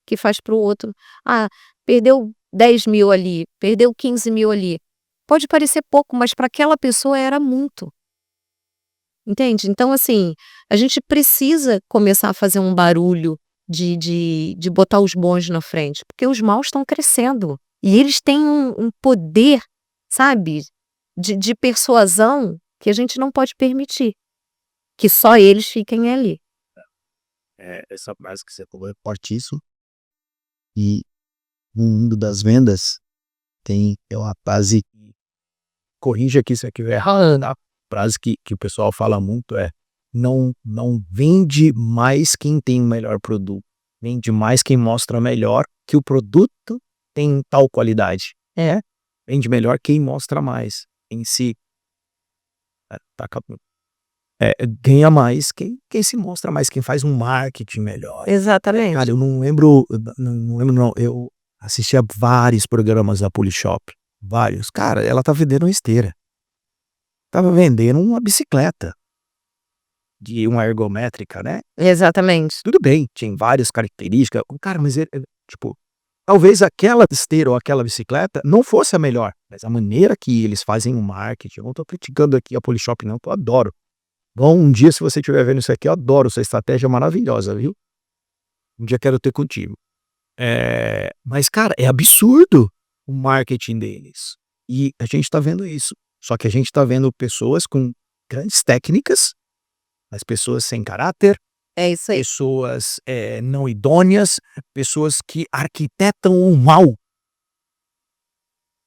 que faz para o outro. Ah, perdeu 10.000 ali, perdeu 15.000 ali. Pode parecer pouco, mas para aquela pessoa era muito. Entende? Então, assim, a gente precisa começar a fazer um barulho de botar os bons na frente, porque os maus estão crescendo. E eles têm um poder, sabe, de persuasão que a gente não pode permitir. Que só eles fiquem ali. Essa frase que você falou é fortíssimo. E no mundo das vendas tem uma frase, corrija aqui se eu estiver errado, a frase que o pessoal fala muito é: não vende mais quem tem o melhor produto, vende mais quem mostra melhor que o produto tem tal qualidade. Vende melhor quem mostra mais em si. Ganha mais quem se mostra mais, quem faz um marketing melhor. Exatamente. Cara, eu não lembro não, eu assisti a vários programas da Polishop, vários. Cara, ela tá vendendo uma esteira. Tava vendendo uma bicicleta de uma ergométrica, né? Exatamente. Tudo bem, tinha várias características. Cara, mas tipo, talvez aquela esteira ou aquela bicicleta não fosse a melhor, mas a maneira que eles fazem o marketing, eu não tô criticando aqui a Polishop não, eu adoro. Bom, um dia se você estiver vendo isso aqui, eu adoro, sua estratégia é maravilhosa, viu? Um dia quero ter contigo. Mas, cara, é absurdo o marketing deles. E a gente tá vendo isso. Só que a gente tá vendo pessoas com grandes técnicas, mas pessoas sem caráter, É isso aí. pessoas não idôneas, pessoas que arquitetam o mal,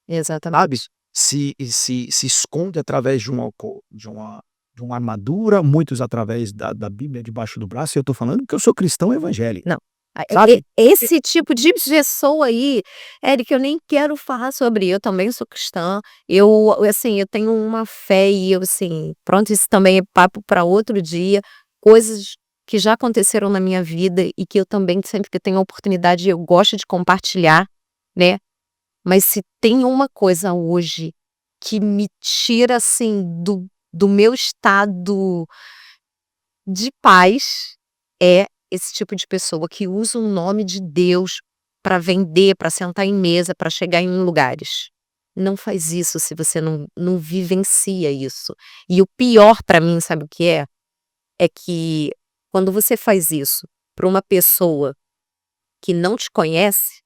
Exatamente. sabe? Se esconde através de uma armadura, muitos através da Bíblia debaixo do braço, e eu tô falando porque eu sou cristão evangélico. Não. Sabe? Esse tipo de pessoa aí, Eric, eu nem quero falar sobre. Eu também sou cristã. Assim, eu tenho uma fé e assim, pronto, isso também é papo para outro dia. Coisas que já aconteceram na minha vida e que eu também, sempre que tenho a oportunidade, eu gosto de compartilhar, né? Mas se tem uma coisa hoje que me tira, assim, do meu estado de paz, é esse tipo de pessoa que usa o nome de Deus para vender, para sentar em mesa, para chegar em lugares. Não faz isso se você não vivencia isso. E o pior para mim, sabe o que é? É que quando você faz isso para uma pessoa que não te conhece,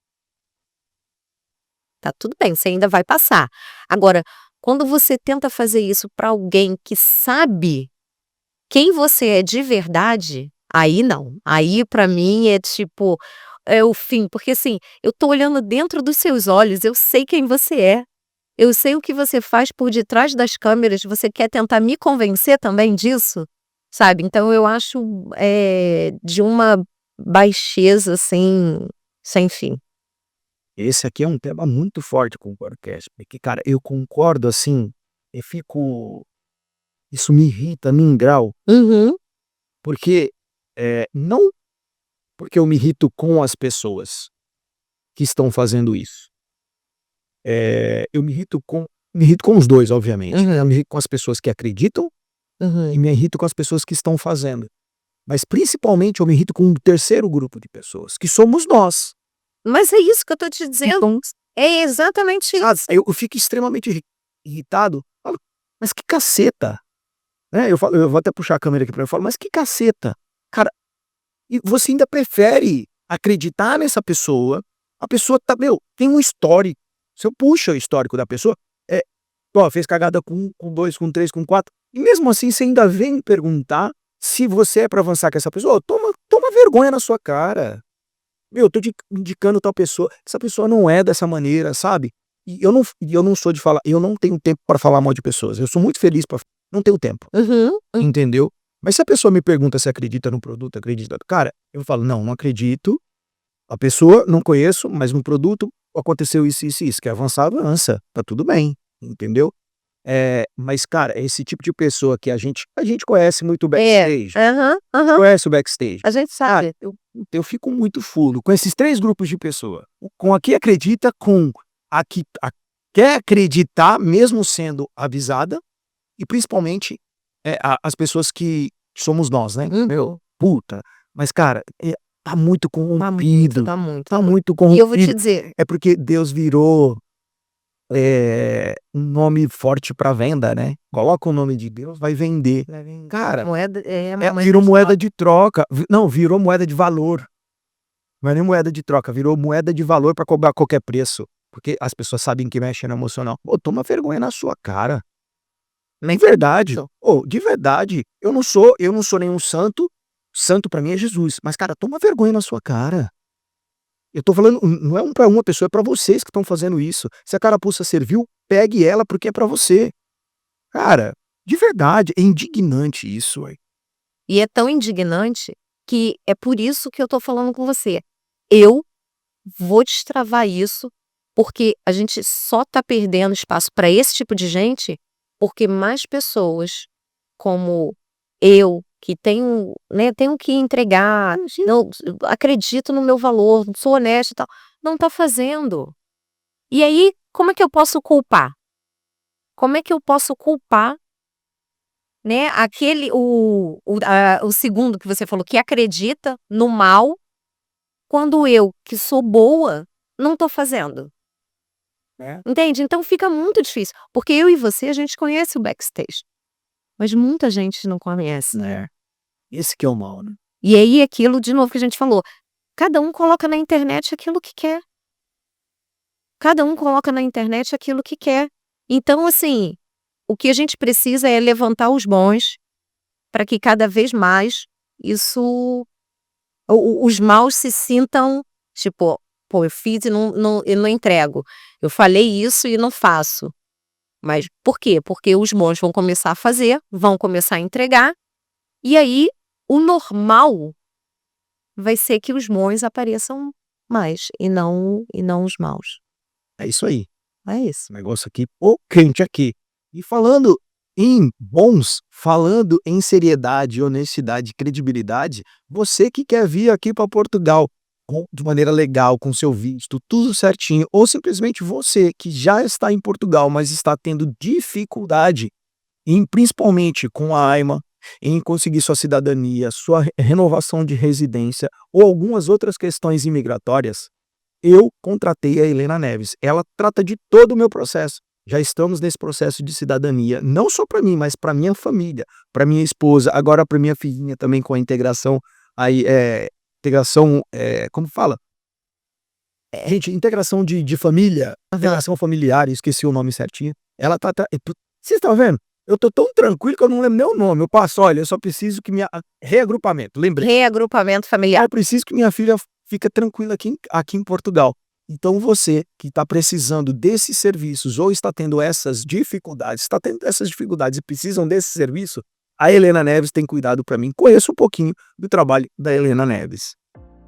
tá tudo bem, você ainda vai passar. Agora, quando você tenta fazer isso para alguém que sabe quem você é de verdade, aí não. Aí para mim é tipo, é o fim, porque assim, eu tô olhando dentro dos seus olhos, eu sei quem você é. Eu sei o que você faz por detrás das câmeras, você quer tentar me convencer também disso? Sabe? Então eu acho, de uma baixeza, assim, sem fim. Esse aqui é um tema muito forte com o podcast, porque, cara, eu concordo, assim, eu fico isso me irrita num grau, Uhum, porque, não porque eu me irrito com as pessoas que estão fazendo isso. Eu me irrito com os 2, obviamente, né, eu me irrito com as pessoas que acreditam e uhum. me irrito com as pessoas que estão fazendo. Mas principalmente eu me irrito com um terceiro grupo de pessoas, que somos nós. Mas é isso que eu tô te dizendo. Então, É exatamente sabe, isso. eu fico extremamente irritado, falo: "Mas que caceta", né, eu vou até puxar a câmera aqui pra eu falo: "Mas que caceta, cara, e você ainda prefere acreditar nessa pessoa, a pessoa tá tem um histórico, se eu puxo o histórico da pessoa, é, ó, fez cagada com 1, com 2, com 3, com 4, e mesmo assim você ainda vem perguntar se você é pra avançar com essa pessoa, ô, toma vergonha na sua cara. Eu tô te indicando tal pessoa, essa pessoa não é dessa maneira, sabe. E eu não sou de falar, eu não tenho tempo pra falar mal de pessoas, eu sou muito feliz pra não tenho tempo, Uhum, entendeu. Mas se a pessoa me pergunta se acredita no produto, acredita, cara, eu falo: "Não, não acredito, a pessoa não conheço, mas no produto aconteceu isso, isso e isso, quer avançar, avança, tá tudo bem", entendeu. Mas cara, esse tipo de pessoa que a gente conhece muito o é. backstage, Aham, aham. conhece o backstage. A gente Cara, sabe. eu fico muito fulo com esses 3 grupos de pessoa, com a que acredita, com a quer acreditar mesmo sendo avisada, e principalmente, as pessoas que somos nós, né. Meu, Uhum. puta, mas cara, tá muito Tá muito, corrompido, tá muito. tá muito E eu vou te corrompido. dizer, É porque Deus virou, um nome forte pra venda, né. Coloca o nome de Deus, vai vender. Cara, moeda virou de moeda troca. de troca, não, virou moeda de valor. Não é nem moeda de troca, virou moeda de valor pra cobrar qualquer preço, porque as pessoas sabem que mexe no emocional. Ô, toma vergonha na sua cara. De verdade. Ô, de verdade, eu não sou nenhum santo, santo pra mim é Jesus, mas cara, toma vergonha na sua cara. Eu tô falando, não é pra uma pessoa, é pra vocês que estão fazendo isso. Se a carapuça serviu, pegue ela porque é pra você. Cara, de verdade, é indignante isso, ué. E é tão indignante que é por isso que eu tô falando com você. Eu vou destravar isso, porque a gente só tá perdendo espaço para esse tipo de gente, porque mais pessoas como eu, que tenho, né, tenho que entregar, não acredito no meu valor, sou honesta e tal, não tá fazendo. E aí, como é que eu posso culpar? Como é que eu posso culpar, né, aquele o segundo que você falou que acredita no mal, quando eu, que sou boa, não tô fazendo? Né. Entende? Então fica muito difícil, porque eu e você, a gente conhece o backstage, mas muita gente não conhece. É, esse que é o mal, né. E aí aquilo de novo que a gente falou, cada um coloca na internet aquilo que quer. Cada um coloca na internet aquilo que quer. Então assim, o que a gente precisa é levantar os bons, para que cada vez mais isso os maus se sintam, tipo: "Pô, eu fiz e não entrego. Eu falei isso e não faço". Mas por quê? Porque os bons vão começar a fazer, vão começar a entregar, e aí o normal vai ser que os bons apareçam mais e não os maus. É isso aí. É isso. Esse negócio aqui, ô quente aqui. E falando em bons, falando em seriedade, honestidade, credibilidade, você que quer vir aqui para Portugal de maneira legal, com seu visto, tudo certinho, ou simplesmente você que já está em Portugal, mas está tendo dificuldade principalmente com a AIMA, em conseguir sua cidadania, sua renovação de residência ou algumas outras questões imigratórias, eu contratei a Helena Neves. Ela trata de todo o meu processo. Já estamos nesse processo de cidadania, não só para mim, mas para minha família, para minha esposa, agora para minha filhinha também com a integração aí, integração, como fala? Gente, integração de família, integração familiar, esqueci o nome certinho. Ela tá. Vocês estão vendo? Eu tô tão tranquilo que eu não lembro nem o nome. Eu passo, olha, eu só preciso que minha. Reagrupamento, lembrei. Reagrupamento familiar. Eu preciso que minha filha fique tranquila aqui em Portugal. Então você que está precisando desses serviços ou está tendo essas dificuldades, e precisam desse serviço, a Helena Neves tem cuidado para mim. Conheço um pouquinho do trabalho da Helena Neves.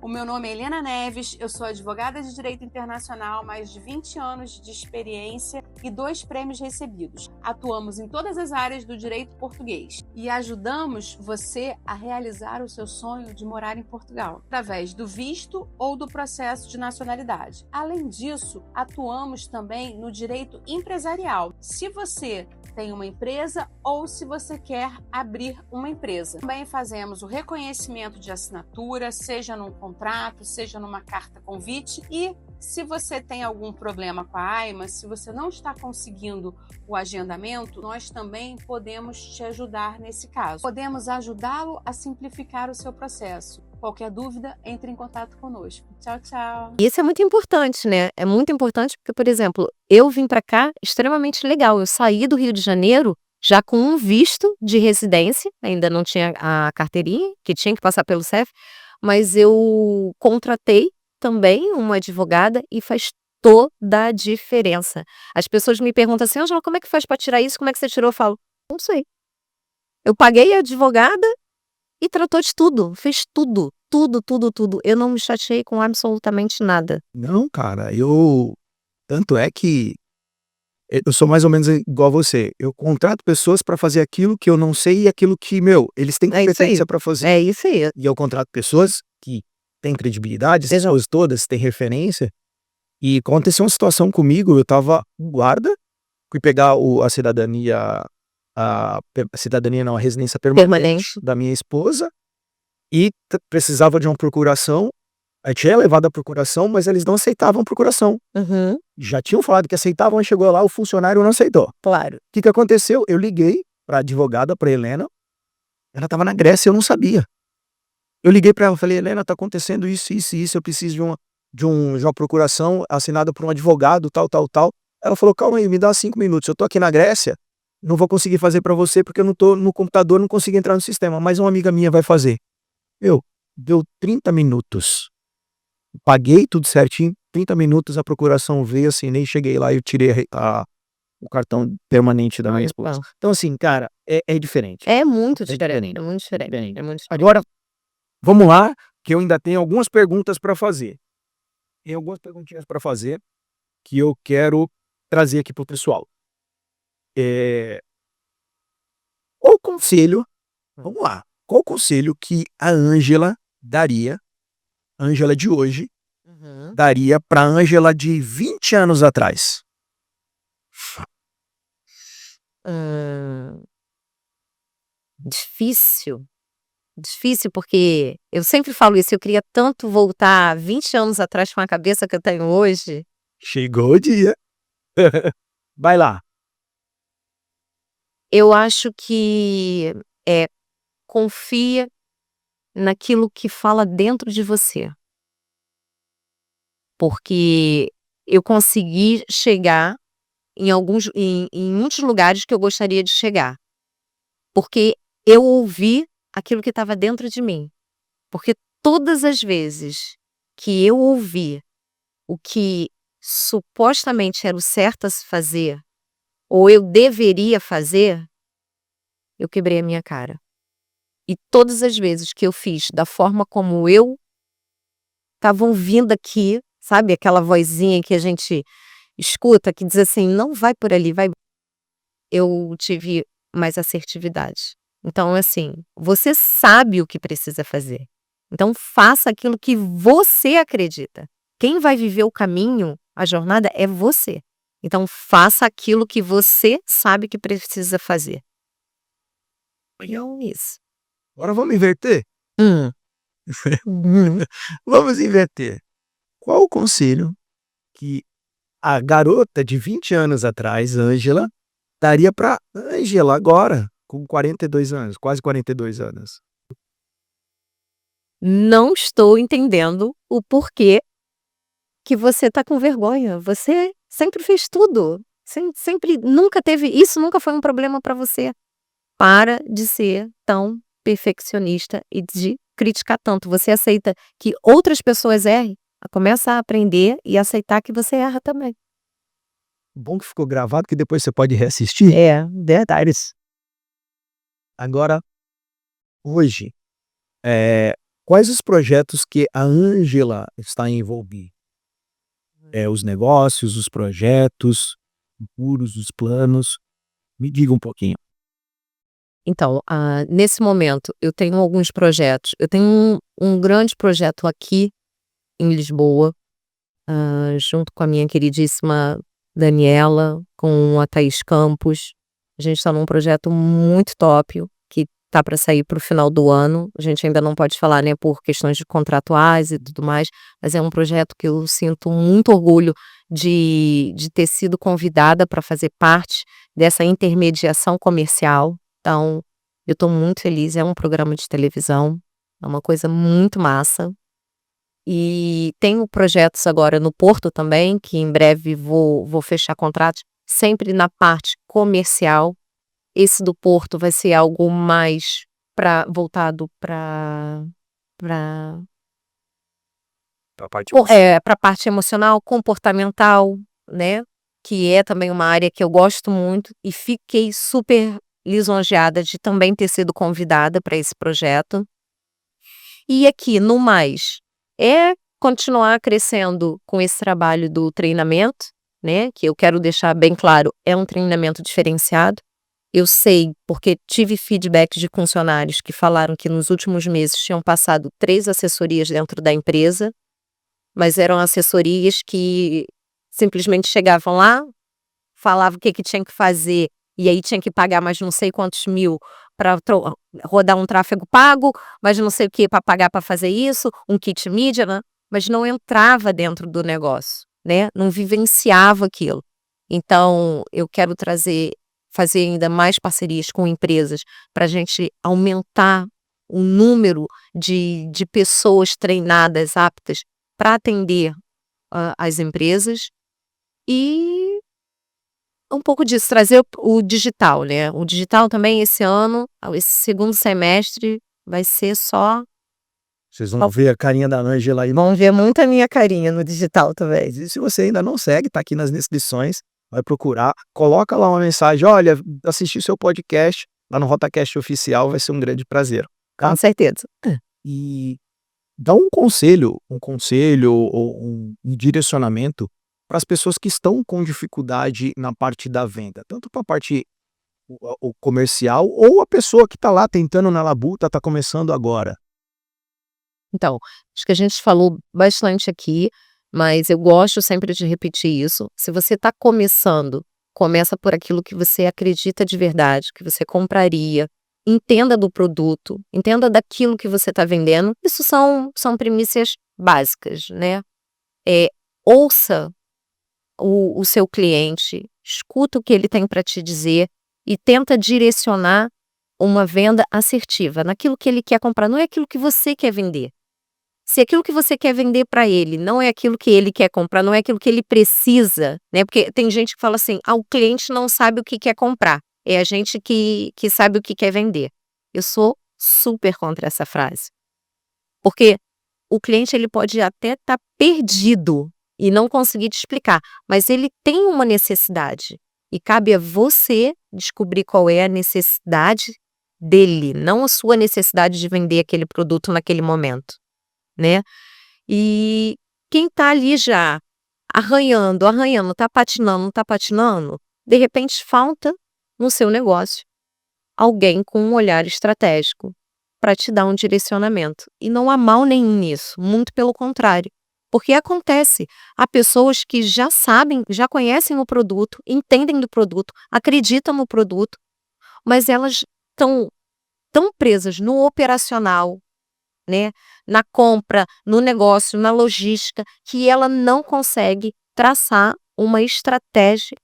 O meu nome é Helena Neves, eu sou advogada de Direito Internacional, mais de 20 anos de experiência e 2 prêmios recebidos. Atuamos em todas as áreas do direito português e ajudamos você a realizar o seu sonho de morar em Portugal, através do visto ou do processo de nacionalidade. Além disso, atuamos também no direito empresarial. Se você tem uma empresa ou se você quer abrir uma empresa. Também fazemos o reconhecimento de assinatura, seja num contrato, seja numa carta convite, e se você tem algum problema com a AIMA, se você não está conseguindo o agendamento, nós também podemos te ajudar nesse caso. Podemos ajudá-lo a simplificar o seu processo. Qualquer dúvida, entre em contato conosco. Tchau, tchau. Isso é muito importante, né? É muito importante porque, por exemplo, eu vim para cá extremamente legal. Eu saí do Rio de Janeiro já com um visto de residência, ainda não tinha a carteirinha, que tinha que passar pelo CEF, mas eu contratei também uma advogada e faz toda a diferença. As pessoas me perguntam assim, Ângela, como é que faz para tirar isso? Como é que você tirou? Eu falo, não sei. Eu paguei a advogada e tratou de tudo, fez tudo. Eu não me chateei com absolutamente nada. Não, cara, tanto é que eu sou mais ou menos igual a você. Eu contrato pessoas para fazer aquilo que eu não sei e aquilo que, eles têm É isso aí. competência para fazer. É isso aí. E eu contrato pessoas que têm credibilidade, as pessoas todas têm referência. E aconteceu uma situação comigo, eu tava em guarda, fui pegar a cidadania, a cidadania não, a residência permanente da minha esposa e precisava de uma procuração. Aí tinha levado a procuração, mas eles não aceitavam a procuração. Uhum, Já tinham falado que aceitavam, aí chegou lá, o funcionário não aceitou. claro. O que aconteceu? Eu liguei para a advogada, para Helena, ela estava na Grécia, eu não sabia. Eu liguei para ela, falei, Helena, tá acontecendo isso, eu preciso de uma procuração assinada por um advogado, tal. Ela falou, calma aí, me dá 5 minutos, eu tô aqui na Grécia, não vou conseguir fazer para você porque eu não tô no computador, não consigo entrar no sistema, mas uma amiga minha vai fazer. Deu 30 minutos. Paguei tudo certinho, 30 minutos a procuração veio, assinei, cheguei lá e eu tirei o cartão permanente da minha esposa. Então assim, cara, é diferente. É muito diferente. diferente. É muito diferente. É muito diferente. Agora, vamos lá, que eu ainda tenho algumas perguntas para fazer. Tem algumas perguntinhas para fazer que eu quero trazer aqui pro pessoal. Qual conselho, vamos lá, qual conselho que a Ângela daria, Ângela de hoje, Uhum. daria pra Ângela de 20 anos atrás? Difícil. Difícil porque eu sempre falo isso, eu queria tanto voltar 20 anos atrás com a cabeça que eu tenho hoje. Chegou o dia. Vai lá. Eu acho que confia naquilo que fala dentro de você. Porque eu consegui chegar em muitos lugares que eu gostaria de chegar. Porque eu ouvi aquilo que estava dentro de mim. Porque todas as vezes que eu ouvi o que supostamente era o certo a se fazer, ou eu deveria fazer, eu quebrei a minha cara. E todas as vezes que eu fiz da forma como eu estava ouvindo aqui, sabe, aquela vozinha que a gente escuta, que diz assim, não vai por ali, vai. Eu tive mais assertividade. Então, assim, você sabe o que precisa fazer. Então, faça aquilo que você acredita. Quem vai viver o caminho, a jornada, é você. Então, faça aquilo que você sabe que precisa fazer. Então, isso. Agora vamos inverter? Vamos inverter. Qual o conselho que a garota de 20 anos atrás, Ângela, daria pra Ângela agora, com 42 anos, quase 42 anos? Não estou entendendo o porquê que você tá com vergonha. Você sempre fez tudo. Sempre nunca teve isso, nunca foi um problema para você. Para de ser tão perfeccionista e de criticar tanto. Você aceita que outras pessoas errem, começa a aprender e aceitar que você erra também. Bom que ficou gravado, que depois você pode reassistir. É, verdade. Agora, hoje, quais os projetos que a Ângela está envolvida? Os negócios, os projetos, futuros, os planos. Me diga um pouquinho. Então, nesse momento, eu tenho alguns projetos. Eu tenho um grande projeto aqui em Lisboa, junto com a minha queridíssima Daniela, com a Thaís Campos. A gente está num projeto muito top, que tá para sair para o final do ano. A gente ainda não pode falar, né, por questões de contratuais e tudo mais, mas é um projeto que eu sinto muito orgulho de ter sido convidada para fazer parte dessa intermediação comercial. Então, eu estou muito feliz. É um programa de televisão, é uma coisa muito massa. E tenho projetos agora no Porto também, que em breve vou fechar contratos, sempre na parte comercial. Esse do Porto vai ser algo mais voltado para A parte emocional. para a parte emocional, comportamental, né? Que é também uma área que eu gosto muito e fiquei super lisonjeada de também ter sido convidada para esse projeto. E aqui, no mais, é continuar crescendo com esse trabalho do treinamento, né? Que eu quero deixar bem claro, é um treinamento diferenciado. Eu sei, porque tive feedback de funcionários que falaram que nos últimos meses tinham passado 3 assessorias dentro da empresa, mas eram assessorias que simplesmente chegavam lá, falavam o que tinha que fazer, e aí tinha que pagar mais não sei quantos mil para rodar um tráfego pago, mas não sei o que para pagar para fazer isso, um kit mídia, né? Mas não entrava dentro do negócio, né? Não vivenciava aquilo. Então, eu quero fazer ainda mais parcerias com empresas para a gente aumentar o número de pessoas treinadas, aptas para atender as empresas e um pouco disso, trazer o digital, né? O digital também esse ano, esse segundo semestre, vai ser só. Vocês vão ver a carinha da Ângela aí. Vão ver muito a minha carinha no digital também. E se você ainda não segue, tá aqui nas descrições, vai procurar, coloca lá uma mensagem, olha, assisti seu podcast lá no RotaCast Oficial, vai ser um grande prazer. Com certeza. E dá um conselho ou um direcionamento para as pessoas que estão com dificuldade na parte da venda, tanto para a parte o comercial ou a pessoa que está lá tentando na labuta, está começando agora. Então, acho que a gente falou bastante aqui, mas eu gosto sempre de repetir isso. Se você está começando, começa por aquilo que você acredita de verdade, que você compraria. Entenda do produto, entenda daquilo que você está vendendo. Isso são premissas básicas, né? Ouça o seu cliente, escuta o que ele tem para te dizer e tenta direcionar uma venda assertiva naquilo que ele quer comprar. Não é aquilo que você quer vender. Se aquilo que você quer vender para ele não é aquilo que ele quer comprar, não é aquilo que ele precisa, né? Porque tem gente que fala assim, o cliente não sabe o que quer comprar. É a gente que sabe o que quer vender. Eu sou super contra essa frase. Porque o cliente ele pode até estar perdido e não conseguir te explicar, mas ele tem uma necessidade. E cabe a você descobrir qual é a necessidade dele, não a sua necessidade de vender aquele produto naquele momento, né? E quem está ali já arranhando, está patinando, de repente falta no seu negócio alguém com um olhar estratégico para te dar um direcionamento. E não há mal nenhum nisso, muito pelo contrário. Porque acontece, há pessoas que já sabem, já conhecem o produto, entendem do produto, acreditam no produto, mas elas estão tão presas no operacional, né, na compra, no negócio, na logística, que ela não consegue traçar uma estratégia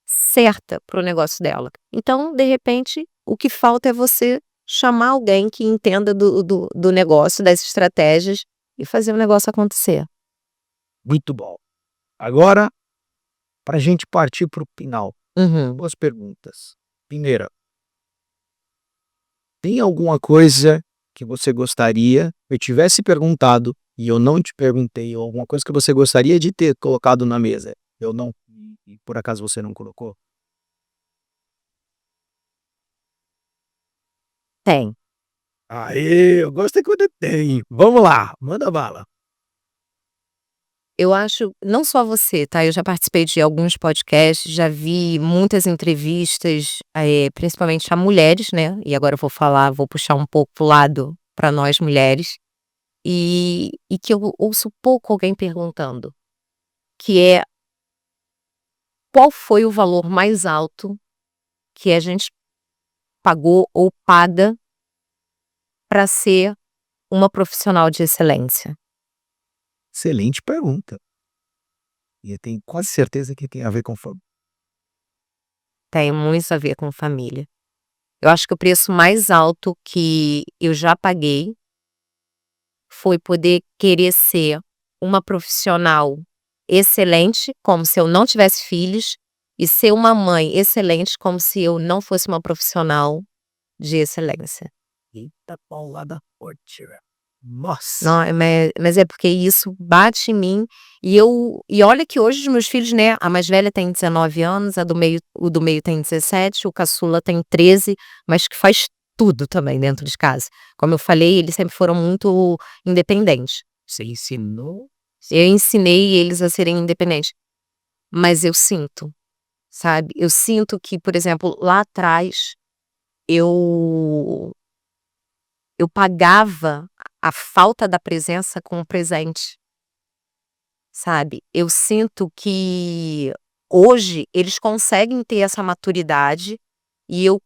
certa para o negócio dela. Então, de repente, o que falta é você chamar alguém que entenda do negócio, das estratégias e fazer o negócio acontecer. Muito bom. Agora, para a gente partir para o final, Uhum. 2 perguntas. Primeira, tem alguma coisa que você gostaria eu tivesse perguntado e eu não te perguntei, ou alguma coisa que você gostaria de ter colocado na mesa, eu não e por acaso você não colocou? Tem. Aê, eu gosto é quando tem. Vamos lá, manda bala. Eu acho não só você, tá, eu já participei de alguns podcasts, já vi muitas entrevistas, principalmente a mulheres, né, e agora eu vou puxar um pouco pro lado para nós mulheres, e que eu ouço pouco alguém perguntando, que é: qual foi o valor mais alto que a gente pagou ou paga para ser uma profissional de excelência? Excelente pergunta. E eu tenho quase certeza que tem a ver com Tem muito a ver com família. Eu acho que o preço mais alto que eu já paguei foi poder querer ser uma profissional excelente, como se eu não tivesse filhos, e ser uma mãe excelente, como se eu não fosse uma profissional de excelência. eita paulada forte, velho. Nossa. Não, mas é porque isso bate em mim, e olha que hoje os meus filhos, né, a mais velha tem 19 anos, o do meio tem 17, o caçula tem 13, mas que faz tudo também dentro de casa. Como eu falei, eles sempre foram muito independentes. Você ensinou? Eu ensinei eles a serem independentes, mas eu sinto, sabe, eu sinto que, por exemplo, lá atrás, eu eu pagava a falta da presença com um presente. Sabe, eu sinto que hoje eles conseguem ter essa maturidade e eu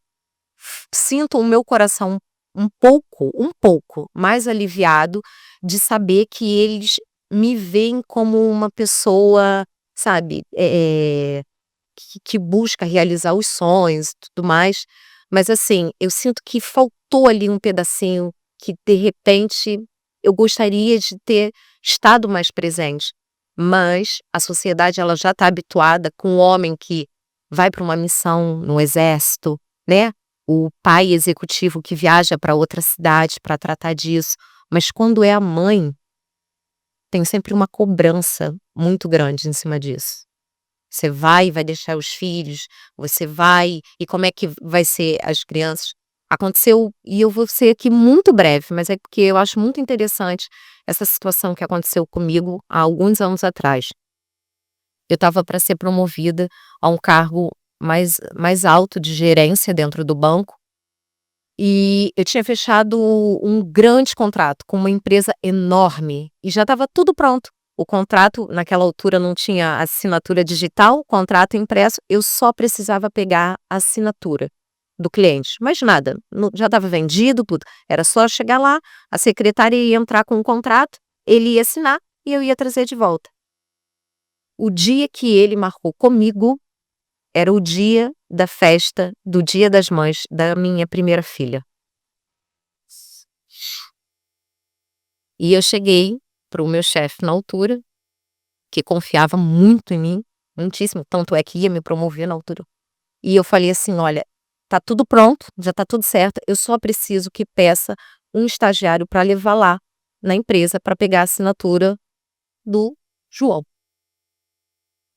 sinto o meu coração um pouco mais aliviado de saber que eles me veem como uma pessoa, sabe, que busca realizar os sonhos e tudo mais, mas assim, eu sinto que faltou ali um pedacinho que de repente eu gostaria de ter estado mais presente. Mas a sociedade ela já está habituada com o homem que vai para uma missão no exército, né, o pai executivo que viaja para outra cidade para tratar disso, mas quando é a mãe, tem sempre uma cobrança muito grande em cima disso. Você vai deixar os filhos, você vai e como é que vai ser as crianças? Aconteceu e eu vou ser aqui muito breve, mas é porque eu acho muito interessante essa situação que aconteceu comigo há alguns anos atrás. Eu estava para ser promovida a um cargo mais alto de gerência dentro do banco, e eu tinha fechado um grande contrato com uma empresa enorme e já estava tudo pronto. O contrato, naquela altura, não tinha assinatura digital, contrato impresso, eu só precisava pegar a assinatura do cliente. Mais nada, já estava vendido tudo. Era só chegar lá, a secretária ia entrar com o contrato, ele ia assinar e eu ia trazer de volta. O dia que ele marcou comigo era o dia da festa do Dia das Mães da minha primeira filha. E eu cheguei para o meu chefe na altura, que confiava muito em mim, muitíssimo, tanto é que ia me promover na altura. E eu falei assim: olha, tá tudo pronto, já tá tudo certo, eu só preciso que peça um estagiário para levar lá na empresa para pegar a assinatura do João.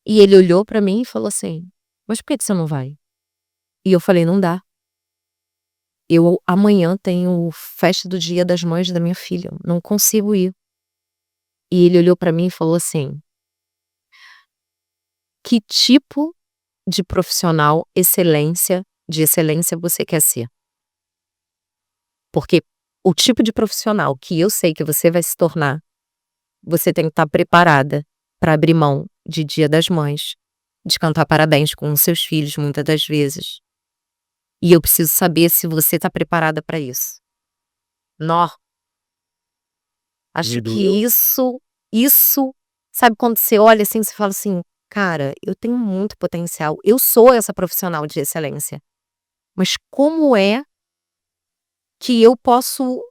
E ele olhou para mim e falou assim: mas por que você não vai? E eu falei: não dá. Eu amanhã tenho festa do Dia das Mães da minha filha, não consigo ir. E ele olhou para mim e falou assim: que tipo de profissional de excelência você quer ser? Porque o tipo de profissional que eu sei que você vai se tornar, você tem que estar preparada para abrir mão de Dia das Mães, de cantar parabéns com os seus filhos muitas das vezes. E eu preciso saber se você está preparada para isso. Nó. Acho Me que doeu. isso, sabe quando você olha assim, você fala assim: cara, eu tenho muito potencial, eu sou essa profissional de excelência, mas como é que eu posso,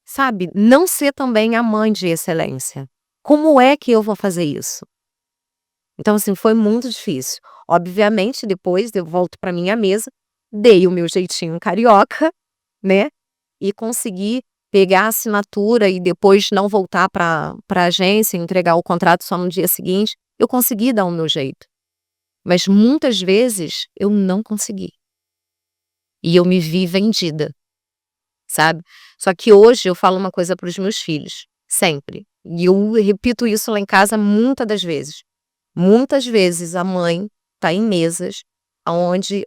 sabe, não ser também a mãe de excelência? Como é que eu vou fazer isso? Então, assim, foi muito difícil. Obviamente, depois eu volto para minha mesa, dei o meu jeitinho carioca, né, e consegui pegar a assinatura e depois não voltar para a agência, entregar o contrato só no dia seguinte. Eu consegui dar o meu jeito, mas muitas vezes eu não consegui. E eu me vi vendida, sabe. Só que hoje eu falo uma coisa para os meus filhos, sempre, e eu repito isso lá em casa muitas das vezes. Muitas vezes a mãe está em mesas aonde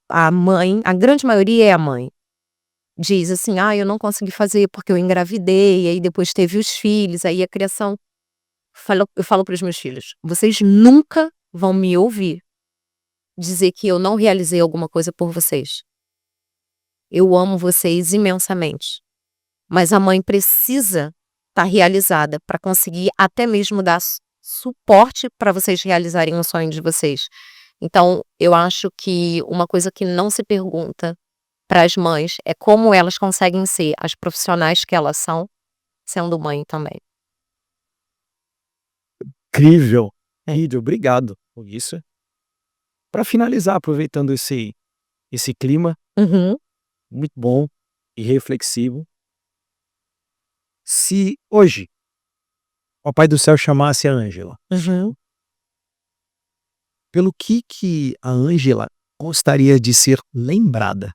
a mãe, a grande maioria é a mãe, diz assim: "Ah, eu não consegui fazer porque eu engravidei, aí depois teve os filhos, aí a criação". Eu falo para os meus filhos: "Vocês nunca vão me ouvir dizer que eu não realizei alguma coisa por vocês. Eu amo vocês imensamente, mas a mãe precisa estar realizada para conseguir até mesmo dar suporte para vocês realizarem o sonho de vocês". Então, eu acho que uma coisa que não se pergunta para as mães é como elas conseguem ser as profissionais que elas são, sendo mãe também. Incrível. Rídio, obrigado por isso. Para finalizar, aproveitando esse clima Uhum, muito bom e reflexivo, se hoje o Papai do Céu chamasse a Ângela, uhum. pelo que a Ângela gostaria de ser lembrada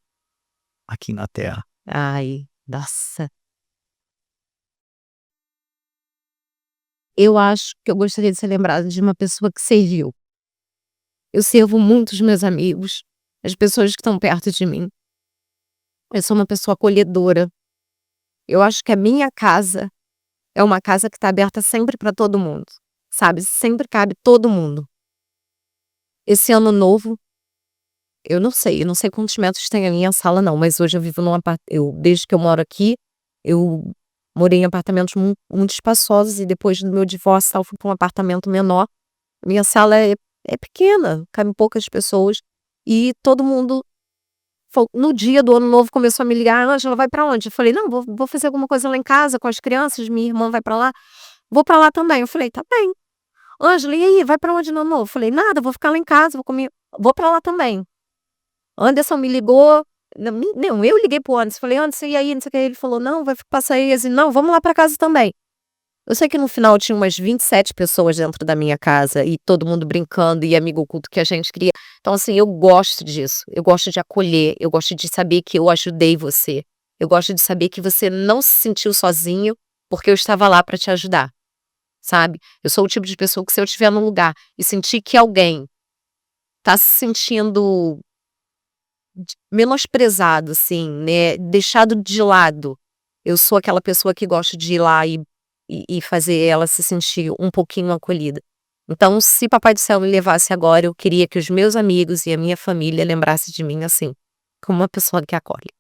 aqui na Terra? Ai, nossa. Eu acho que eu gostaria de ser lembrada de uma pessoa que serviu. Eu servo muito os meus amigos, as pessoas que estão perto de mim. Eu sou uma pessoa acolhedora. Eu acho que a minha casa é uma casa que está aberta sempre para todo mundo, sabe, sempre cabe todo mundo. Esse ano novo, eu não sei quantos metros tem a minha sala não, mas hoje eu vivo desde que eu moro aqui, eu morei em apartamentos muito espaçosos e depois do meu divórcio, tal, fui para um apartamento menor. Minha sala é pequena, cabem poucas pessoas e todo mundo no dia do ano novo começou a me ligar: "Ângela, vai pra onde?" Eu falei: "Não, vou fazer alguma coisa lá em casa com as crianças, minha irmã vai pra lá, vou pra lá também". Eu falei: "Tá bem". "Ângela, e aí, vai pra onde no ano novo?" Eu falei: "Nada, vou ficar lá em casa, vou pra lá também". Anderson me ligou, não, eu liguei pro Anderson, falei: "Anderson, e aí, não sei o que", ele falou: "Não, vai passar aí", assim, "Não, vamos lá pra casa também". Eu sei que no final tinha umas 27 pessoas dentro da minha casa e todo mundo brincando e amigo oculto que a gente cria. Então, assim, eu gosto disso. Eu gosto de acolher, eu gosto de saber que eu ajudei você. Eu gosto de saber que você não se sentiu sozinho, porque eu estava lá para te ajudar, sabe. Eu sou o tipo de pessoa que se eu estiver num lugar e sentir que alguém tá se sentindo menosprezado, assim, né, deixado de lado, eu sou aquela pessoa que gosta de ir lá e fazer ela se sentir um pouquinho acolhida. Então, se papai do céu me levasse agora, eu queria que os meus amigos e a minha família lembrasse de mim assim, como uma pessoa que acolhe.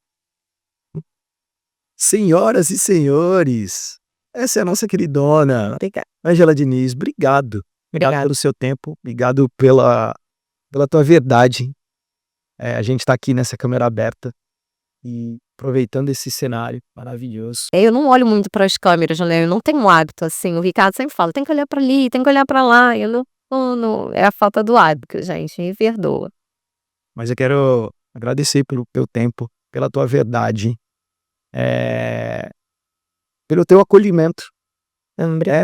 Senhoras e senhores, essa é a nossa queridona Obrigada. Ângela Diniz. Obrigado. Obrigado Obrigada. pelo seu tempo, obrigado pela tua verdade. A gente está aqui nessa câmera aberta e aproveitando esse cenário maravilhoso. Eu não olho muito para as câmeras, né, eu não tenho hábito, assim, o Ricardo sempre fala: "Tem que olhar para ali, tem que olhar para lá", eu não é a falta do hábito, gente, me perdoa. Mas eu quero agradecer pelo teu tempo, pela tua verdade, eh, pelo teu acolhimento,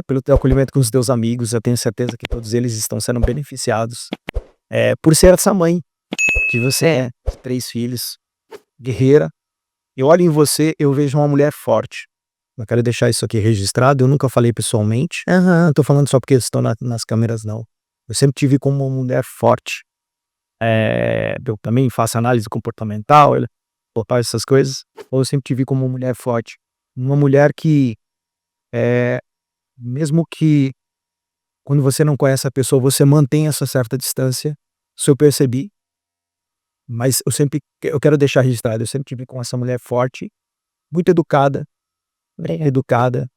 pelo teu acolhimento com os teus amigos. Eu tenho certeza que todos eles estão sendo beneficiados, por ser essa mãe que você é, de 3 filhos, guerreira. Eu olho em você, eu vejo uma mulher forte. Eu quero deixar isso aqui registrado, eu nunca falei pessoalmente. Não tô falando só porque eu estou nas câmeras, não. Eu sempre tive como uma mulher forte. Eu também faço análise comportamental, essas coisas. Eu sempre tive como uma mulher forte. Uma mulher que, mesmo que quando você não conhece a pessoa, você mantém essa certa distância. Isso eu percebi, mas eu quero deixar registrado, eu sempre tive com essa mulher forte, muito educada, Obrigada. educada,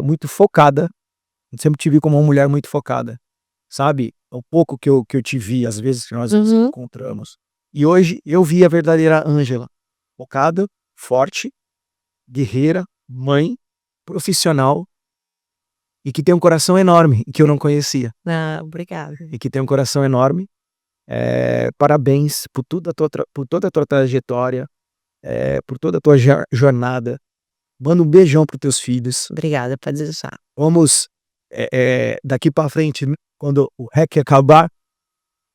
muito focada. Eu sempre te vi como uma mulher muito focada, sabe? O pouco que eu te vi, às vezes que nós nos Uhum. encontramos. E hoje eu vi a verdadeira Ângela, focada, forte, guerreira, mãe, profissional e que tem um coração enorme, e que eu não conhecia. Ah, obrigada. E que tem um coração enorme. Parabéns por por toda a tua trajetória, por toda a tua jornada. Manda um beijão para os teus filhos. Obrigada, pode deixar. Vamos, daqui para frente, quando o REC acabar,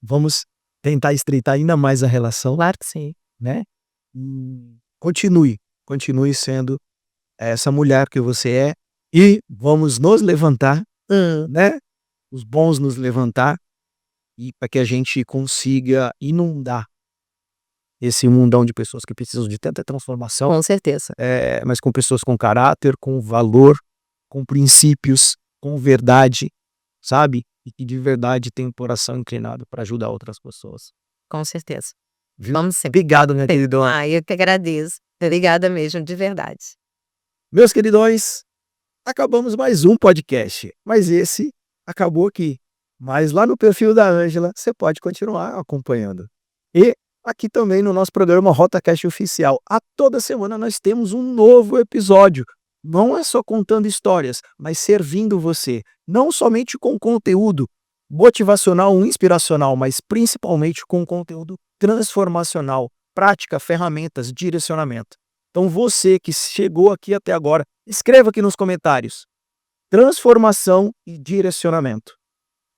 vamos tentar estreitar ainda mais a relação, Claro que sim. né? Continue sendo essa mulher que você é, e vamos nos levantar, né? Os bons nos levantar, e para que a gente consiga inundar esse mundão de pessoas que precisam de tanta transformação, Com certeza. mas com pessoas com caráter, com valor, com princípios, com verdade, sabe? E que de verdade tem um coração inclinado para ajudar outras pessoas. Com certeza. Viu? Vamos sempre. Obrigado, minha queridona. Ah, eu que agradeço. Obrigada mesmo, de verdade. Meus queridões, acabamos mais um podcast, mas esse acabou aqui. Mas lá no perfil da Ângela, você pode continuar acompanhando. E aqui também no nosso programa RotaCast Oficial, a toda semana nós temos um novo episódio. Não é só contando histórias, mas servindo você, não somente com conteúdo motivacional ou inspiracional, mas principalmente com conteúdo transformacional, prática, ferramentas, direcionamento. Então você que chegou aqui até agora, escreva aqui nos comentários: transformação e direcionamento.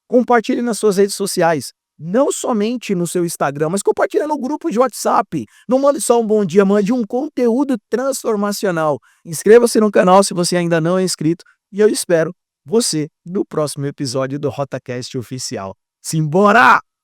Compartilhe nas suas redes sociais, não somente no seu Instagram, mas compartilhe no grupo de WhatsApp. Não mande só um bom dia, mande um conteúdo transformacional. Inscreva-se no canal se você ainda não é inscrito, e eu espero você no próximo episódio do RotaCast Oficial. Simbora!